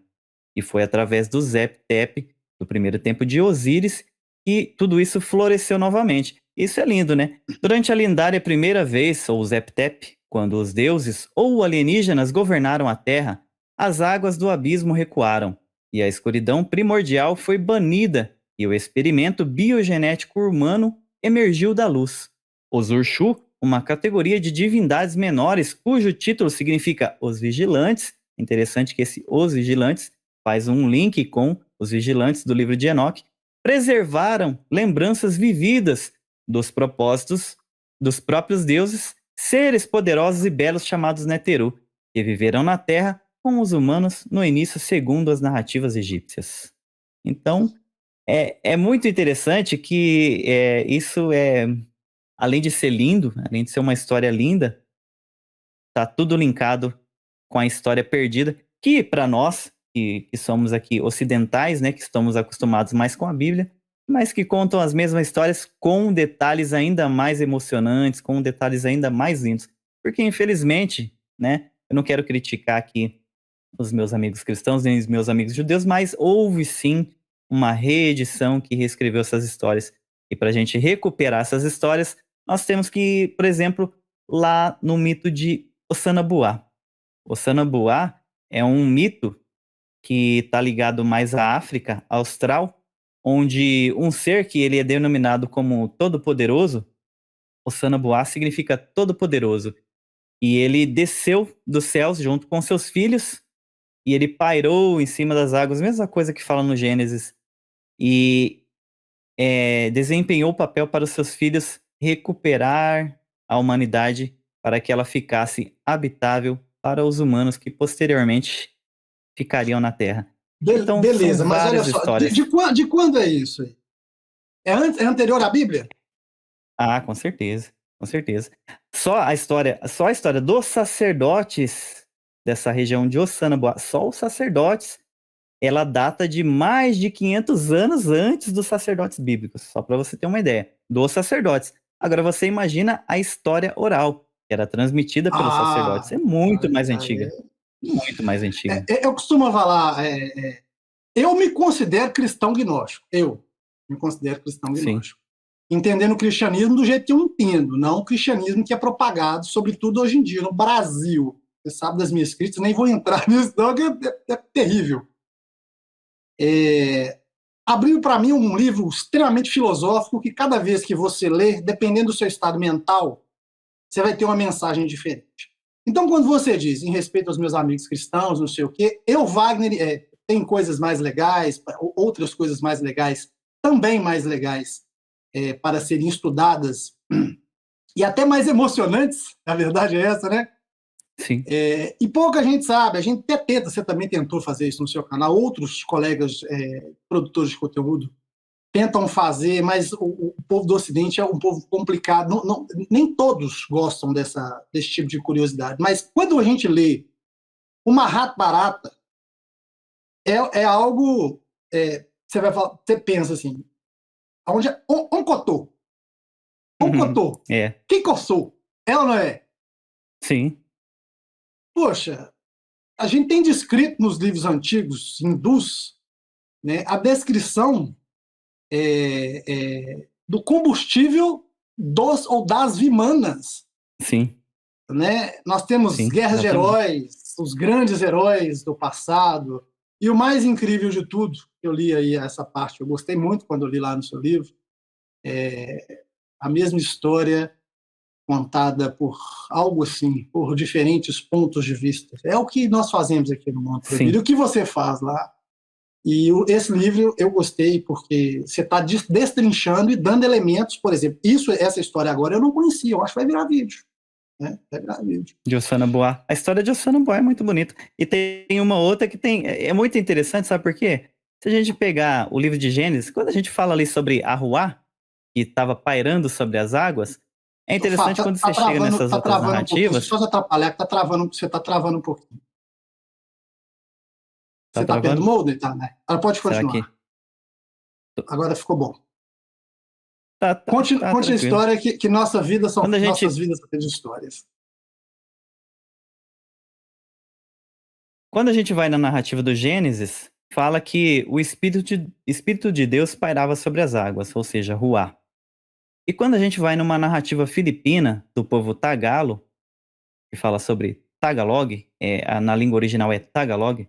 E foi através do Zep-Tep do primeiro templo de Osíris, e tudo isso floresceu novamente. Isso é lindo, né? Durante a lendária primeira vez, ou Zep-Tep, quando os deuses ou alienígenas governaram a Terra, as águas do abismo recuaram, e a escuridão primordial foi banida, e o experimento biogenético humano emergiu da luz. Os Urshu, uma categoria de divindades menores cujo título significa os vigilantes. Interessante que esse os vigilantes faz um link com os vigilantes do livro de Enoque, preservaram lembranças vividas dos propósitos dos próprios deuses, seres poderosos e belos chamados Neteru, que viveram na Terra com os humanos no início segundo as narrativas egípcias. Então, é muito interessante que isso é, além de ser lindo, além de ser uma história linda, tá tudo linkado com a história perdida, que para nós, que somos aqui ocidentais, né, que estamos acostumados mais com a Bíblia, mas que contam as mesmas histórias com detalhes ainda mais emocionantes, com detalhes ainda mais lindos. Porque, infelizmente, né, eu não quero criticar aqui os meus amigos cristãos nem os meus amigos judeus, mas houve sim uma reedição que reescreveu essas histórias. E para a gente recuperar essas histórias, nós temos que ir, por exemplo, lá no mito de Osana-Buá. Osana-Buá é um mito que está ligado mais à África Austral, onde um ser que ele é denominado como Todo-Poderoso, Osana-Buá significa Todo-Poderoso, e ele desceu dos céus junto com seus filhos, e ele pairou em cima das águas, mesma coisa que fala no Gênesis, e desempenhou o papel para os seus filhos recuperar a humanidade para que ela ficasse habitável para os humanos que posteriormente ficariam na Terra. Então, Beleza, são mas olha várias só, histórias. de quando é isso aí? É anterior à Bíblia? Ah, com certeza, com certeza. Só a história dos sacerdotes dessa região de Osana-Buá, só os sacerdotes, ela data de mais de 500 anos antes dos sacerdotes bíblicos, só para você ter uma ideia, dos sacerdotes. Agora você imagina a história oral, que era transmitida pelos sacerdotes, é muito mais antiga, muito mais antiga. Eu costumo falar, eu me considero cristão gnóstico, eu me considero cristão Sim, gnóstico. Entendendo o cristianismo do jeito que eu entendo, não o cristianismo que é propagado, sobretudo hoje em dia, no Brasil. Você sabe das minhas críticas, nem vou entrar nisso, não, que é terrível. Abriu para mim um livro extremamente filosófico que cada vez que você lê, dependendo do seu estado mental, você vai ter uma mensagem diferente. Então, quando você diz, em respeito aos meus amigos cristãos, não sei o quê, Wagner, tem coisas mais legais, outras coisas mais legais, também mais legais, para serem estudadas e até mais emocionantes, a verdade é essa, né? sim. E pouca gente sabe, a gente até tenta, você também tentou fazer isso no seu canal, outros colegas produtores de conteúdo tentam fazer, mas o povo do Ocidente é um povo complicado, nem todos gostam desse tipo de curiosidade, mas quando a gente lê o Mahat Bharata, é algo, você vai falar, você pensa assim, onde é? Oncotou. Quem coçou? É ou não é? Sim. Poxa, a gente tem descrito nos livros antigos hindus, né, a descrição do combustível dos ou das vimanas. Sim. Né? Nós temos Sim, guerras de exatamente. heróis, os grandes heróis do passado, e o mais incrível de tudo, eu li aí essa parte, eu gostei muito quando eu li lá no seu livro, a mesma história contada por algo assim, por diferentes pontos de vista. É o que nós fazemos aqui no Mundo Proibido. Sim. O que você faz lá? E esse livro eu gostei porque você está destrinchando e dando elementos, por exemplo, essa história agora eu não conhecia, eu acho que vai virar vídeo. Né? Vai virar vídeo. De Osana-Buá. A história de Osana-Buá é muito bonita. E tem uma outra que é muito interessante, sabe por quê? Se a gente pegar o livro de Gênesis, quando a gente fala ali sobre Arruá, que estava pairando sobre as águas, é interessante quando você chega nessas outras narrativas. Deixa eu só atrapalhar, que você está travando um pouquinho. Tá Você está perto do travando? molde? Tá, né? Pode Será continuar. que Agora ficou bom. tá Conte a tranquilo? história que nossas vidas são Quando de histórias. a gente vai na narrativa do Gênesis, fala que o Espírito de Deus pairava sobre as águas, ou seja, Ruá. E quando a gente vai numa narrativa filipina do povo Tagalo, que fala sobre Tagalog, na língua original é Tagalog,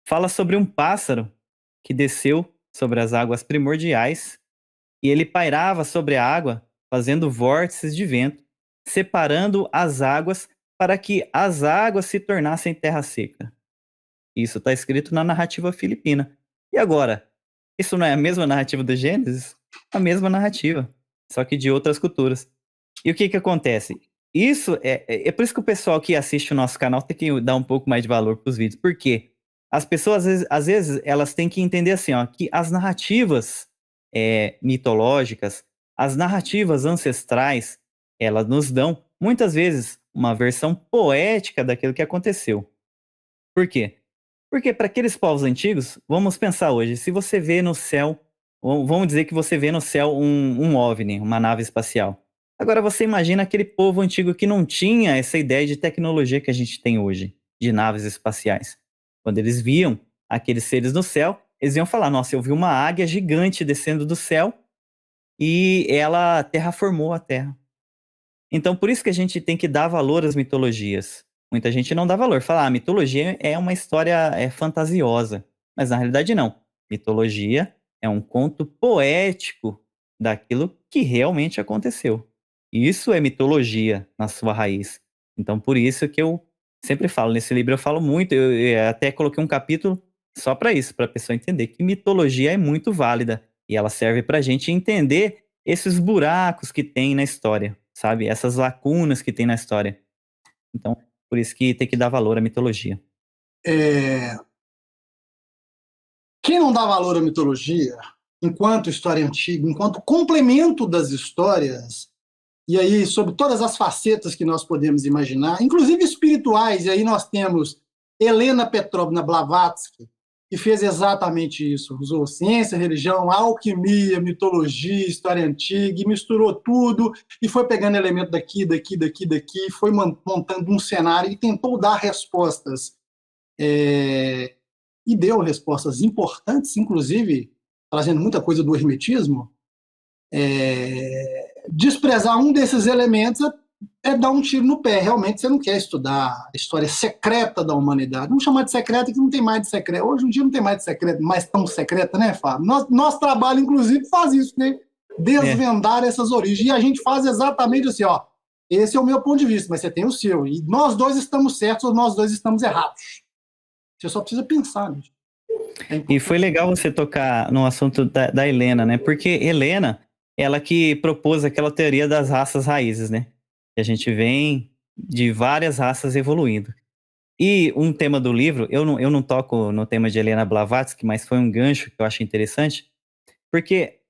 fala sobre um pássaro que desceu sobre as águas primordiais e ele pairava sobre a água, fazendo vórtices de vento, separando as águas para que as águas se tornassem terra seca. Isso está escrito na narrativa filipina. E agora, isso não é a mesma narrativa do Gênesis? A mesma narrativa, só que de outras culturas. E o que que acontece? Isso é por isso que o pessoal que assiste o nosso canal tem que dar um pouco mais de valor para os vídeos. Por quê? As pessoas, às vezes, elas têm que entender assim, ó, que as narrativas mitológicas, as narrativas ancestrais, elas nos dão, muitas vezes, uma versão poética daquilo que aconteceu. Por quê? Porque para aqueles povos antigos, vamos pensar hoje, se você vê no céu, vamos dizer que você vê no céu um OVNI, uma nave espacial. Agora você imagina aquele povo antigo que não tinha essa ideia de tecnologia que a gente tem hoje, de naves espaciais. Quando eles viam aqueles seres no céu, eles iam falar: nossa, eu vi uma águia gigante descendo do céu e ela terraformou a Terra. Então, por isso que a gente tem que dar valor às mitologias. Muita gente não dá valor. Fala, a mitologia é uma história fantasiosa. Mas na realidade não. Mitologia é um conto poético daquilo que realmente aconteceu. Isso é mitologia na sua raiz. Então, por isso que eu sempre falo, nesse livro eu falo muito, eu até coloquei um capítulo só para isso, para a pessoa entender que mitologia é muito válida e ela serve para a gente entender esses buracos que tem na história, sabe? Essas lacunas que tem na história. Então, por isso que tem que dar valor à mitologia. Quem não dá valor à mitologia, enquanto história antiga, enquanto complemento das histórias, e aí sobre todas as facetas que nós podemos imaginar, inclusive espirituais, e aí nós temos Helena Petrovna Blavatsky, que fez exatamente isso, usou ciência, religião, alquimia, mitologia, história antiga, e misturou tudo, e foi pegando elemento daqui, foi montando um cenário e tentou dar respostas, e deu respostas importantes, inclusive trazendo muita coisa do hermetismo. Desprezar um desses elementos é dar um tiro no pé. Realmente você não quer estudar a história secreta da humanidade. Vamos chamar de secreta, que não tem mais de secreta. Hoje em dia não tem mais de secreta, mais tão secreta, né, Fábio? Nosso trabalho, inclusive, faz isso, né? Desvendar essas origens. E a gente faz exatamente assim, ó. Esse é o meu ponto de vista, mas você tem o seu. E nós dois estamos certos ou nós dois estamos errados. Você só precisa pensar nisso. E foi legal você tocar no assunto da Helena, né? Porque Helena, ela que propôs aquela teoria das raças raízes, né? Que a gente vem de várias raças evoluindo. E um tema do livro, eu não toco no tema de Helena Blavatsky, mas foi um gancho que eu acho interessante, porque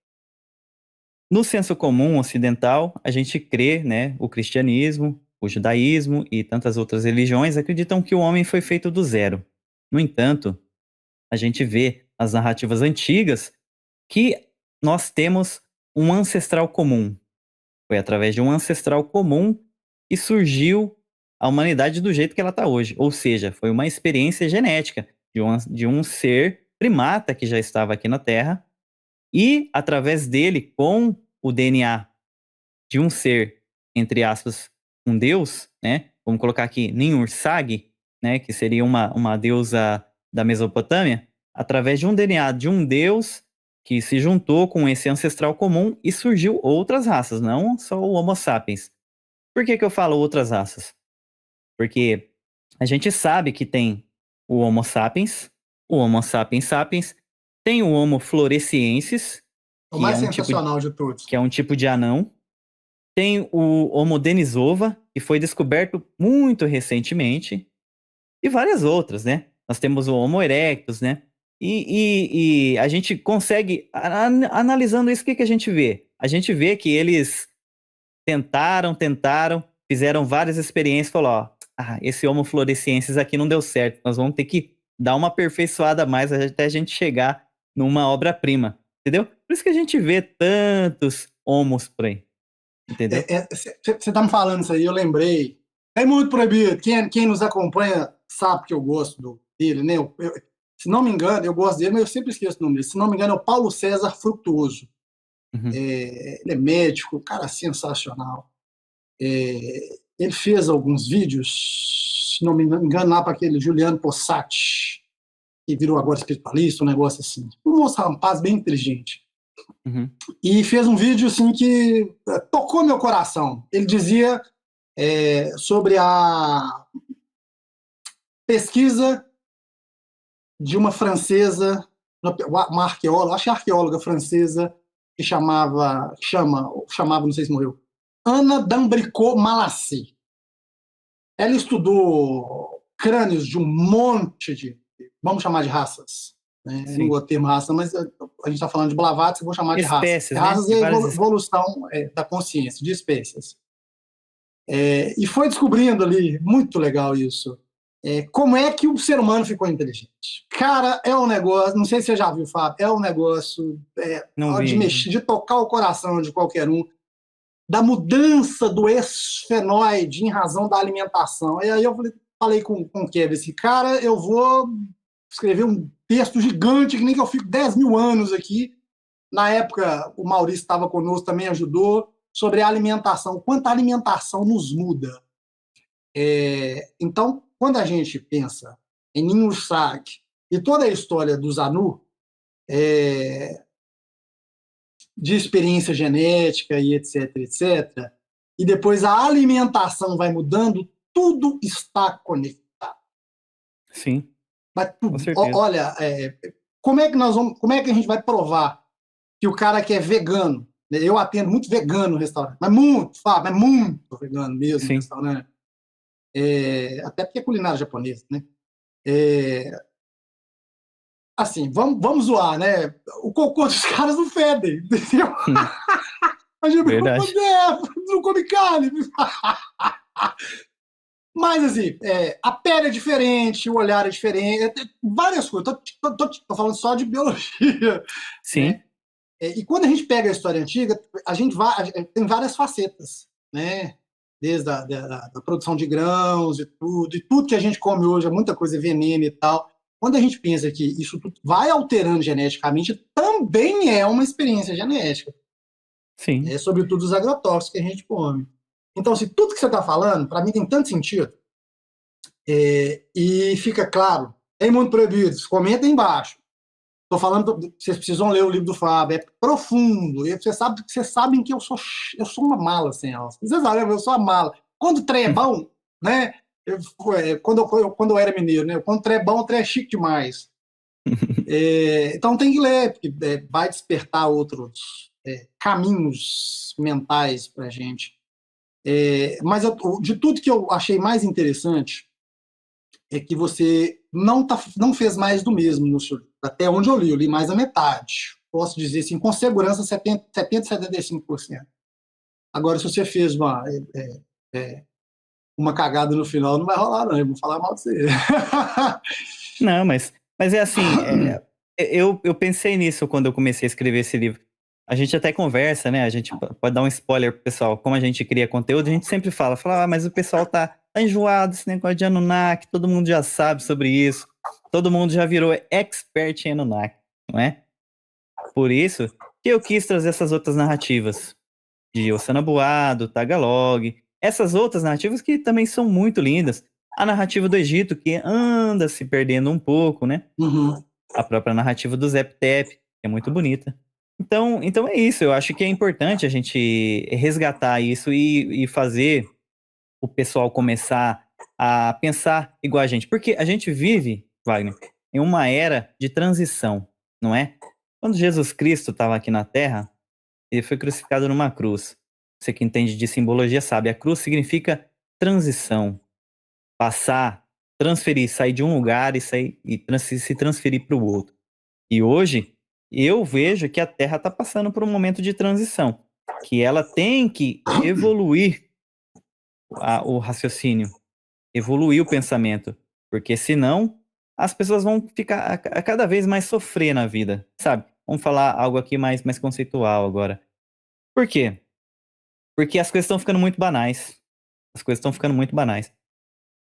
no senso comum ocidental, a gente crê, né, o cristianismo, o judaísmo e tantas outras religiões acreditam que o homem foi feito do zero. No entanto, a gente vê nas narrativas antigas que nós temos um ancestral comum. Foi através de um ancestral comum que surgiu a humanidade do jeito que ela está hoje. Ou seja, foi uma experiência genética de um ser primata que já estava aqui na Terra e, através dele, com o DNA de um ser, entre aspas, um deus, né? Vamos colocar aqui Ninhursag, né? Que seria uma deusa da Mesopotâmia, através de um DNA de um deus que se juntou com esse ancestral comum e surgiu outras raças, não só o Homo sapiens. Por que que eu falo outras raças? Porque a gente sabe que tem o Homo sapiens sapiens, tem o Homo floresiensis, O mais sensacional de todos. que é um tipo de anão, tem o Homo denisova, que foi descoberto muito recentemente, e várias outras, né? Nós temos o Homo erectus, né? E a gente consegue, analisando isso, o que a gente vê? A gente vê que eles tentaram, fizeram várias experiências, falou, ó, esse Homo floresiensis aqui não deu certo, nós vamos ter que dar uma aperfeiçoada a mais até a gente chegar numa obra-prima, entendeu? Por isso que a gente vê tantos homos por aí, entendeu? Você tá me falando isso aí, eu lembrei. É muito proibido. Quem nos acompanha sabe que eu gosto dele, né? Se não me engano, eu gosto dele, mas eu sempre esqueço o nome dele. Se não me engano, é o Paulo César Frutuoso. Uhum. Ele é médico, cara sensacional. Ele fez alguns vídeos, se não me engano, lá para aquele Juliano Possati, que virou agora espiritualista, um negócio assim. Um moço rapaz bem inteligente. Uhum. E fez um vídeo assim que tocou meu coração. Ele dizia sobre a pesquisa de uma francesa, uma arqueóloga, acho que é arqueóloga francesa, que chamava, não sei se morreu, Ana Dambricot Malassy. Ela estudou crânios de um monte de, vamos chamar de raças. Né? Eu não Sim. gosto do termo raça, mas a gente está falando de Blavatsky, eu vou chamar de raça. Espécies, né? Raças De é a várias evolução da consciência, de espécies. E foi descobrindo ali, muito legal isso, como é que o ser humano ficou inteligente. Cara, é um negócio, não sei se você já viu, Fábio, é um negócio Não de vi ainda. mexer, de tocar o coração de qualquer um, da mudança do esfenoide em razão da alimentação. E aí eu falei com o Kevin assim, cara, eu vou escrever um texto gigante, que nem que eu fico 10 mil anos aqui. Na época, o Maurício estava conosco, também ajudou, sobre a alimentação, quanto a alimentação nos muda. Então, quando a gente pensa em Ninho Sag e toda a história dos Anu, de experiência genética e etc, etc, e depois a alimentação vai mudando, tudo está conectado. Sim, Mas com tudo. certeza. Olha, como é que a gente vai provar que o cara que é vegano, né? Eu atendo muito vegano no restaurante, mas muito, Fábio, é muito vegano mesmo no Sim. restaurante. Até porque é culinária japonesa, né? É, assim, vamos zoar, né? O cocô dos caras não fede, entendeu? A gente Verdade. não come carne. Mas, assim, a pele é diferente, o olhar é diferente, várias coisas. Tô falando só de biologia, né? Sim, E quando a gente pega a história antiga, tem várias facetas, né? Desde da produção de grãos e tudo que a gente come hoje, é muita coisa veneno e tal. Quando a gente pensa que isso tudo vai alterando geneticamente, também é uma experiência genética, sim. né? Sobretudo os agrotóxicos que a gente come. Então, assim, tudo que você está falando, para mim, tem tanto sentido. E fica claro, tem muito proibido, comenta aí embaixo. Estou falando, vocês precisam ler o livro do Fábio, é profundo. E vocês sabem que eu sou uma mala sem alça. Vocês sabem, eu sou uma mala. Quando o trem é bom, né? Quando eu era mineiro, né? Quando o trem é bom, o trem é chique demais. Então tem que ler, porque vai despertar outros caminhos mentais para a gente. Mas de tudo que eu achei mais interessante é que você não fez mais do mesmo no seu livro. Até onde eu li mais da metade. Posso dizer assim, com segurança, 75%. Agora, se você fez uma cagada no final, não vai rolar, não. Eu vou falar mal de você. Não, mas é assim, eu pensei nisso quando eu comecei a escrever esse livro. A gente até conversa, né? A gente pode dar um spoiler pro pessoal. Como a gente cria conteúdo, a gente sempre fala, mas o pessoal tá enjoado esse negócio de Anunnaki, todo mundo já sabe sobre isso. Todo mundo já virou expert em Anunnaki, não é? Por isso que eu quis trazer essas outras narrativas de Ossanabuá, do Tagalog, essas outras narrativas que também são muito lindas. A narrativa do Egito, que anda se perdendo um pouco, né? Uhum. A própria narrativa do Zep Tep, que é muito bonita. Então é isso, eu acho que é importante a gente resgatar isso e fazer o pessoal começar a pensar igual a gente. Porque a gente vive, Wagner, em uma era de transição, não é? Quando Jesus Cristo estava aqui na Terra, ele foi crucificado numa cruz. Você que entende de simbologia sabe, a cruz significa transição, passar, transferir, sair de um lugar se transferir para o outro. E hoje eu vejo que a Terra está passando por um momento de transição, que ela tem que evoluir o raciocínio, evoluir o pensamento, porque senão as pessoas vão ficar a cada vez mais sofrer na vida, sabe? Vamos falar algo aqui mais conceitual agora. Por quê? Porque as coisas estão ficando muito banais. As coisas estão ficando muito banais.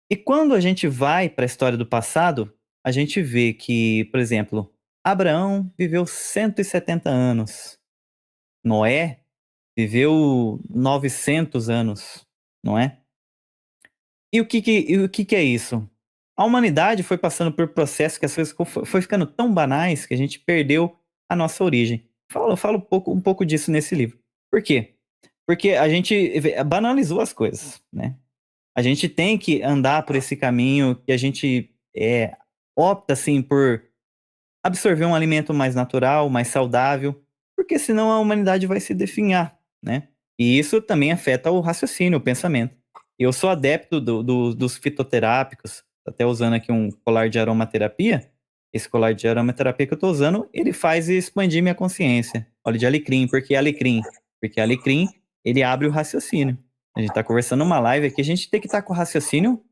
E quando a gente vai para a história do passado, a gente vê que, por exemplo, Abraão viveu 170 anos, Noé viveu 900 anos, não é? E o que que é isso? A humanidade foi passando por processos que as coisas foi ficando tão banais que a gente perdeu a nossa origem. Eu falo um pouco disso nesse livro. Por quê? Porque a gente banalizou as coisas, né? A gente tem que andar por esse caminho que a gente opta, assim, por absorver um alimento mais natural, mais saudável, porque senão a humanidade vai se definhar, né? E isso também afeta o raciocínio, o pensamento. Eu sou adepto dos fitoterápicos, até usando aqui um colar de aromaterapia. Esse colar de aromaterapia que eu estou usando, ele faz expandir minha consciência. Óleo de alecrim, por que alecrim? Porque alecrim, ele abre o raciocínio. A gente está conversando numa live aqui, a gente tem que estar com o raciocínio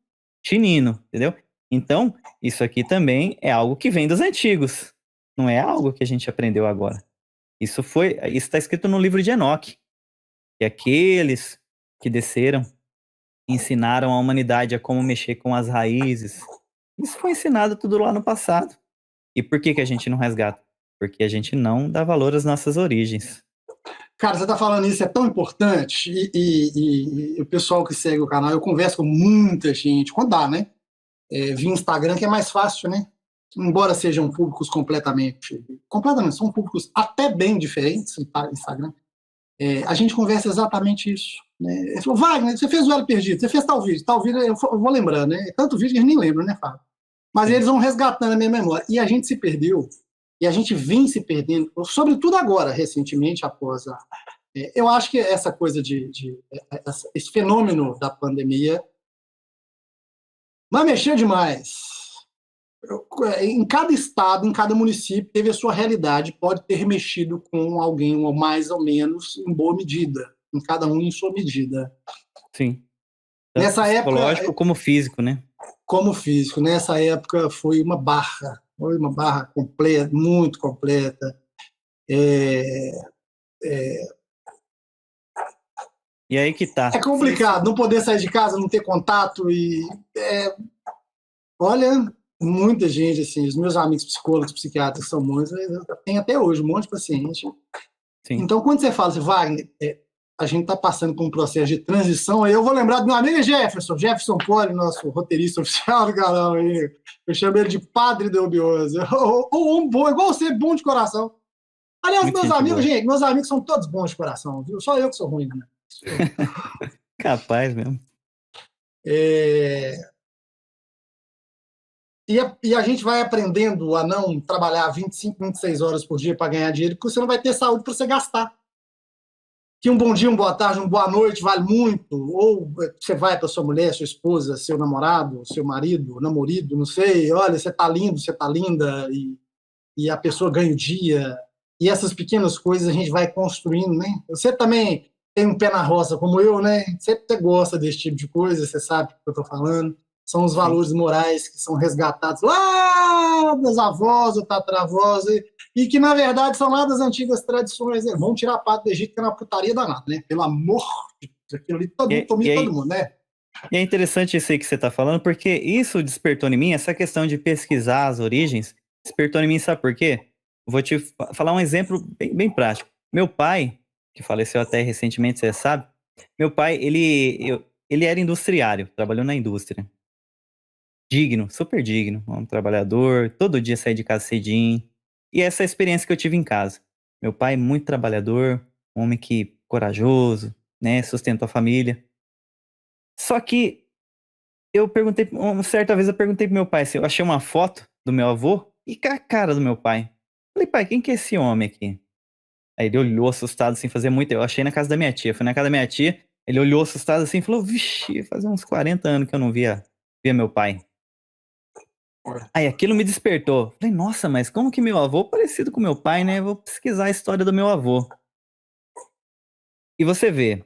chinino, entendeu? Então, isso aqui também é algo que vem dos antigos. Não é algo que a gente aprendeu agora. Isso está escrito no livro de Enoque. Que aqueles que desceram ensinaram a humanidade a como mexer com as raízes. Isso foi ensinado tudo lá no passado. E por que que a gente não resgata? Porque a gente não dá valor às nossas origens. Cara, você está falando isso, é tão importante, e o pessoal que segue o canal, eu converso com muita gente, quando dá, né? Via Instagram, que é mais fácil, né? Embora sejam públicos completamente, são públicos até bem diferentes, Instagram, a gente conversa exatamente isso. Né? Ele falou, Wagner, você fez o Elo Perdido, você fez tal vídeo, eu vou lembrando, né? Tanto vídeo que a gente nem lembra, né, Fábio? Mas eles vão resgatando a minha memória. E a gente se perdeu, e a gente vem se perdendo, sobretudo agora, recentemente, após a... Eu acho que essa coisa esse fenômeno da pandemia vai mexer demais. Em cada estado, em cada município, teve a sua realidade, pode ter mexido com alguém, ou mais ou menos, em boa medida, em cada um em sua medida. Sim. Tanto Nessa psicológico época, como físico, né? como físico, nessa época foi uma barra completa, muito completa. E aí que tá. É complicado, não poder sair de casa, não ter contato olha, muita gente, assim, os meus amigos psicólogos, psiquiatras são muitos, tem até hoje um monte de paciente. Sim. Então, quando você fala assim, Wagner, a gente está passando por um processo de transição, aí eu vou lembrar do meu amigo Jefferson Poli, nosso roteirista oficial do canal, aí. Eu chamo ele de Padre Delbioso, ou um bom, igual você, bom de coração. Aliás, Muito gente boa. gente, meus amigos são todos bons de coração, viu? Só eu que sou ruim, né? Capaz mesmo. E a gente vai aprendendo a não trabalhar 25, 26 horas por dia para ganhar dinheiro, porque você não vai ter saúde para você gastar. Que um bom dia, uma boa tarde, uma boa noite vale muito, ou você vai para sua mulher, sua esposa, seu namorado, seu marido, namorido, não sei, olha, você está lindo, você está linda, e a pessoa ganha o dia, e essas pequenas coisas a gente vai construindo, né? Você também tem um pé na roça como eu, né? Você gosta desse tipo de coisa, você sabe o que eu estou falando. São os valores morais que são resgatados lá das avós ou tataravós, e que, na verdade, são lá das antigas tradições. Né? Vão tirar a pata do Egito, que é uma putaria danada, né? Pelo amor de Deus, aquilo ali, todo mundo, né? E é interessante isso aí que você está falando, porque isso despertou em mim, essa questão de pesquisar as origens, despertou em mim, sabe por quê? Vou te falar um exemplo bem, bem prático. Meu pai, que faleceu até recentemente, você sabe, meu pai, ele era industriário, trabalhou na indústria. Digno, super digno, um trabalhador, todo dia saía de casa cedinho. E essa é a experiência que eu tive em casa. Meu pai, muito trabalhador, um homem que corajoso, né, sustentou a família. Só que uma certa vez eu perguntei pro meu pai se eu achei uma foto do meu avô e com a cara do meu pai. Falei, pai, quem que é esse homem aqui? Aí ele olhou assustado, assim, fazia muito. Eu achei na casa da minha tia. Fui na casa da minha tia, ele olhou assustado assim e falou: Vixe, fazia uns 40 anos que eu não via meu pai. Aí aquilo me despertou. Falei, nossa, mas como que meu avô é parecido com meu pai, né? Vou pesquisar a história do meu avô. E você vê,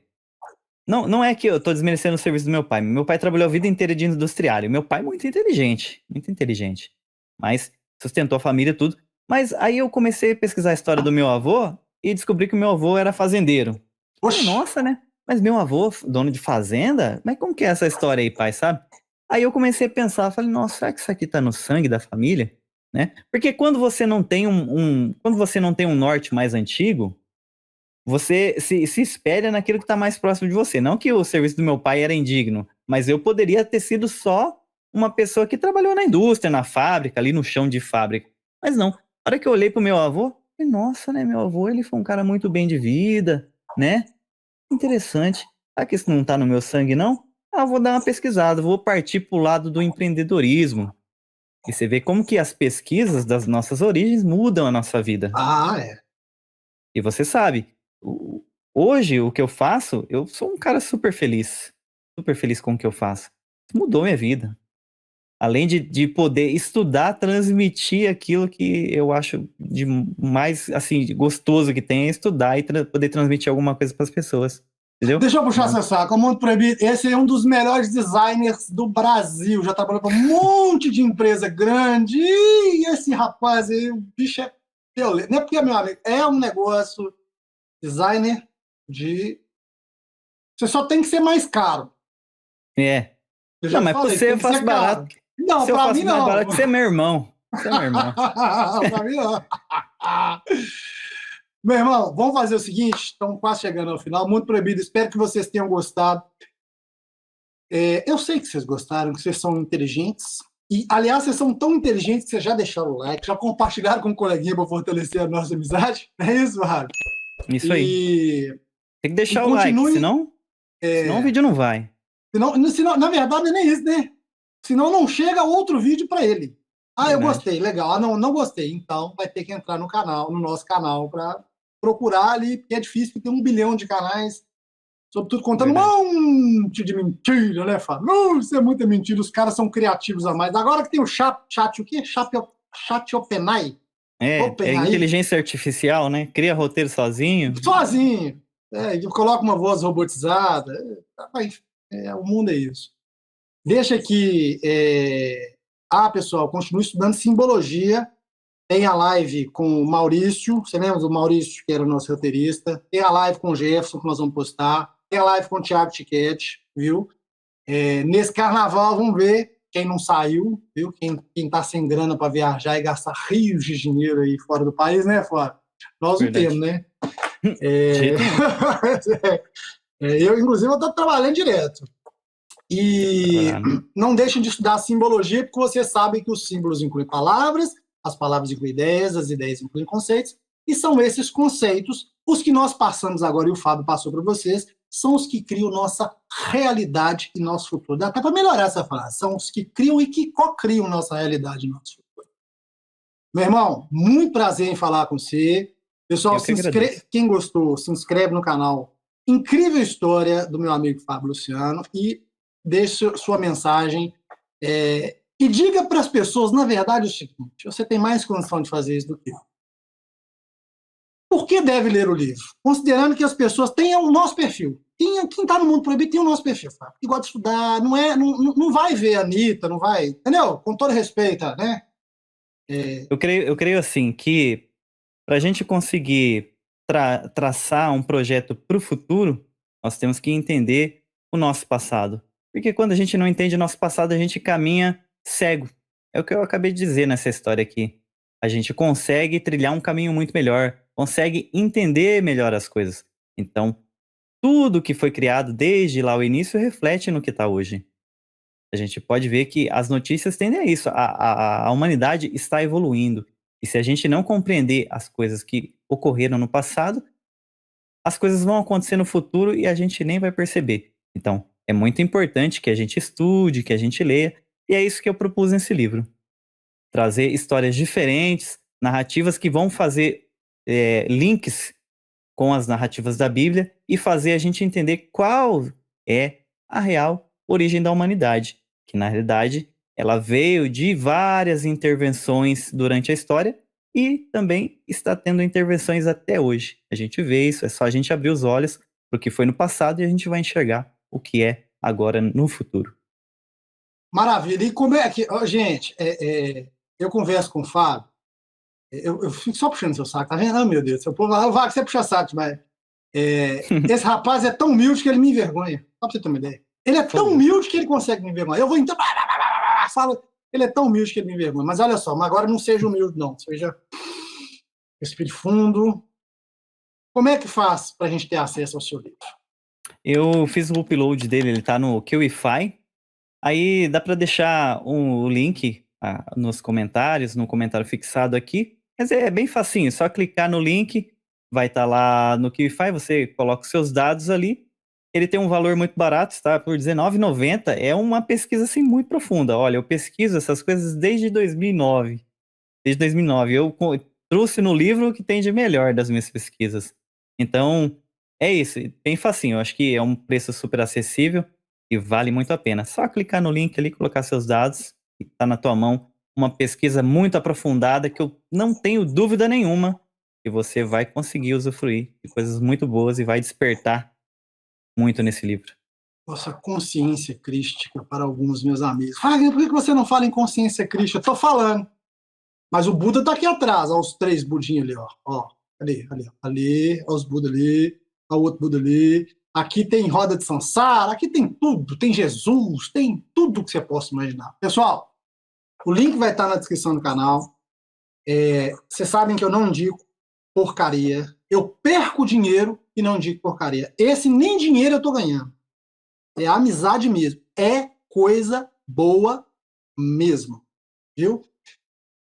não é que eu tô desmerecendo o serviço do meu pai. Meu pai trabalhou a vida inteira de industriário. Meu pai é muito inteligente. Mas sustentou a família e tudo. Mas aí eu comecei a pesquisar a história do meu avô e descobri que o meu avô era fazendeiro. Falei, nossa, né? Mas meu avô, dono de fazenda? Mas como que é essa história aí, pai, sabe? Aí eu comecei a pensar, falei, nossa, será que isso aqui tá no sangue da família? Né? Porque quando você não tem quando você não tem um norte mais antigo, você se espelha naquilo que está mais próximo de você. Não que o serviço do meu pai era indigno, mas eu poderia ter sido só uma pessoa que trabalhou na indústria, na fábrica, ali no chão de fábrica. Mas não. A hora que eu olhei pro meu avô, falei, nossa, né, meu avô, ele foi um cara muito bem de vida, né? Interessante. Será que isso não tá no meu sangue, não? Ah, vou dar uma pesquisada, vou partir pro lado do empreendedorismo. E você vê como que as pesquisas das nossas origens mudam a nossa vida. Ah, é. E você sabe, hoje o que eu faço, eu sou um cara super feliz com o que eu faço. Mudou minha vida. Além de poder estudar, transmitir aquilo que eu acho de mais, assim, de gostoso que tem, é estudar e poder transmitir alguma coisa para as pessoas, entendeu? Deixa eu puxar Então, seu saco. O Mundo Proibido, esse é um dos melhores designers do Brasil. Já trabalhou para um monte de empresa grande. E esse rapaz aí, o bicho é violento. Não é porque é meu amigo, é um negócio designer de. Você só tem que ser mais caro. é. Eu Não, já te mas pra falei, você tem eu que faço ser caro. barato. Não, Se eu para mim faço mais não. barato, você é meu irmão. Você é meu irmão. Para mim não. Meu irmão, vamos fazer o seguinte, estamos quase chegando ao final. Muito Proibido, espero que vocês tenham gostado. Eu sei que vocês gostaram, que vocês são inteligentes. E, aliás, vocês são tão inteligentes que vocês já deixaram o like, já compartilharam com um coleguinha para fortalecer a nossa amizade. É isso, Fábio? Isso aí. E, Tem que e deixar o like, continue. senão o vídeo não vai. Senão, na verdade, não é nem isso, né? Senão não chega outro vídeo para ele. Ah, eu Verdade. gostei, legal. Ah, não, não gostei. Então vai ter que entrar no canal, no nosso canal, para procurar ali, porque é difícil, porque tem 1 bilhão de canais, sobretudo contando um Verdade. monte de mentira, né, Fábio? Não, isso é muita mentira, os caras são criativos a mais. Agora que tem o chat o quê? Chat OpenAI. É OpenAI, inteligência artificial, né? Cria roteiro sozinho. sozinho. E coloca uma voz robotizada. O mundo é isso. Deixa aqui. Pessoal, continue estudando simbologia. Tem a live com o Maurício. Você lembra do Maurício, que era o nosso roteirista? Tem a live com o Jefferson, que nós vamos postar. Tem a live com o Thiago Tiquete, viu? Nesse carnaval, vamos ver quem não saiu, viu? Quem está sem grana para viajar e gastar rios de dinheiro aí fora do país, né, fora? Nós não temos, Verdade. né? De jeito nenhum. Eu, inclusive, eu estou trabalhando direto. E Trabalhando. não deixem de estudar simbologia, porque você sabe que os símbolos incluem palavras, as palavras incluem ideias, as ideias incluem conceitos, e são esses conceitos, os que nós passamos agora, e o Fábio passou para vocês, são os que criam nossa realidade e nosso futuro. Dá até para melhorar essa frase. São os que criam e que co-criam nossa realidade e nosso futuro. Meu irmão, muito prazer em falar com você. Pessoal, Eu que agradeço. quem gostou, se inscreve no canal. Incrível história do meu amigo Fábio Luciano e deixe sua mensagem e diga para as pessoas, na verdade, o seguinte: você tem mais condição de fazer isso do que eu. Por que deve ler o livro? Considerando que as pessoas tenham o nosso perfil. Quem está no mundo proibido tem o nosso perfil, Fábio. Que gosta de estudar, não vai ver a Anitta, não vai. Entendeu? Com todo respeito, né? Eu creio assim que para a gente conseguir traçar um projeto para o futuro, nós temos que entender o nosso passado. Porque quando a gente não entende o nosso passado, a gente caminha cego. É o que eu acabei de dizer nessa história aqui. A gente consegue trilhar um caminho muito melhor, consegue entender melhor as coisas. Então, tudo que foi criado desde lá o início reflete no que está hoje. A gente pode ver que as notícias tendem a isso. A humanidade está evoluindo. E se a gente não compreender as coisas que ocorreram no passado, as coisas vão acontecer no futuro e a gente nem vai perceber. Então, é muito importante que a gente estude, que a gente leia. E é isso que eu propus nesse livro. Trazer histórias diferentes, narrativas que vão fazer links com as narrativas da Bíblia e fazer a gente entender qual é a real origem da humanidade, que na realidade ela veio de várias intervenções durante a história e também está tendo intervenções até hoje. A gente vê isso, é só a gente abrir os olhos para o que foi no passado e a gente vai enxergar o que é agora no futuro. Maravilha. E como é que. Gente, eu converso com o Fábio, eu fico só puxando seu saco, tá vendo? Oh, meu Deus, seu povo vai que você puxa saco, mas esse rapaz é tão humilde que ele me envergonha. Só pra você ter uma ideia. Ele é tão humilde que ele consegue me envergonhar. Eu vou então. fala. Ele é tão humilde que ele me envergonha. Mas olha só, mas agora não seja humilde, não. Seja respire fundo. Como é que faz para a gente ter acesso ao seu livro? Eu fiz o upload dele, ele tá no Qify. Aí dá para deixar o link nos comentários, no comentário fixado aqui. Mas é bem facinho, só clicar no link, vai estar lá no Qify, você coloca os seus dados ali. Ele tem um valor muito barato, está por R$19,90. É uma pesquisa assim muito profunda. Olha, eu pesquiso essas coisas desde 2009. Desde 2009. Eu trouxe no livro o que tem de melhor das minhas pesquisas. Então, é isso. Bem facinho. Eu acho que é um preço super acessível e vale muito a pena. Só clicar no link ali, colocar seus dados e tá na tua mão uma pesquisa muito aprofundada que eu não tenho dúvida nenhuma que você vai conseguir usufruir de coisas muito boas e vai despertar muito nesse livro. Nossa, consciência crística para alguns meus amigos. Wagner, por que você não fala em consciência crística? Eu tô falando. Mas o Buda tá aqui atrás, ó, os 3 budinhos ali, ó. Ali, ó, os Buda ali, ó, o outro Buda ali. Aqui tem roda de Sansara, aqui tem tudo, tem Jesus, tem tudo que você possa imaginar. Pessoal, o link vai estar na descrição do canal. Vocês sabem que eu não digo porcaria. Eu perco dinheiro e não digo porcaria. Esse nem dinheiro eu tô ganhando. É amizade mesmo. É coisa boa mesmo. Viu?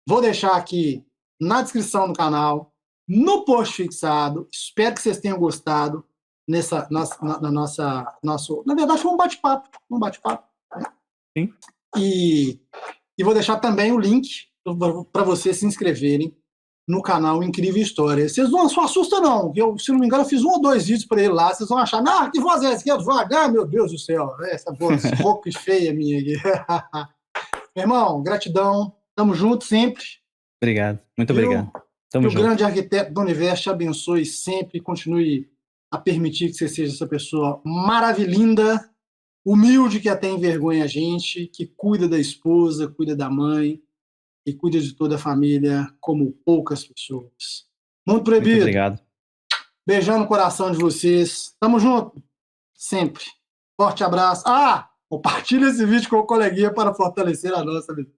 Vou deixar aqui na descrição do canal, no post fixado. Espero que vocês tenham gostado na verdade, foi um bate-papo. Né? Sim. E vou deixar também o link para vocês se inscreverem no canal Incrível História. Vocês não se assustam, não. Eu, se não me engano, eu fiz 1 ou 2 vídeos para ele lá. Vocês vão achar, que voz é essa aqui? Ah, meu Deus do céu. Essa voz rouca e feia minha aqui. Meu irmão, gratidão. Tamo junto sempre. Obrigado. Muito obrigado. Tamo que junto. O grande arquiteto do universo te abençoe sempre e continue a permitir que você seja essa pessoa maravilhosa, humilde, que até envergonha a gente, que cuida da esposa, cuida da mãe, e cuida de toda a família como poucas pessoas. Mundo Proibido. Muito obrigado. Beijão no coração de vocês. Tamo junto. Sempre. Forte abraço. Compartilha esse vídeo com o coleguinha para fortalecer a nossa vida.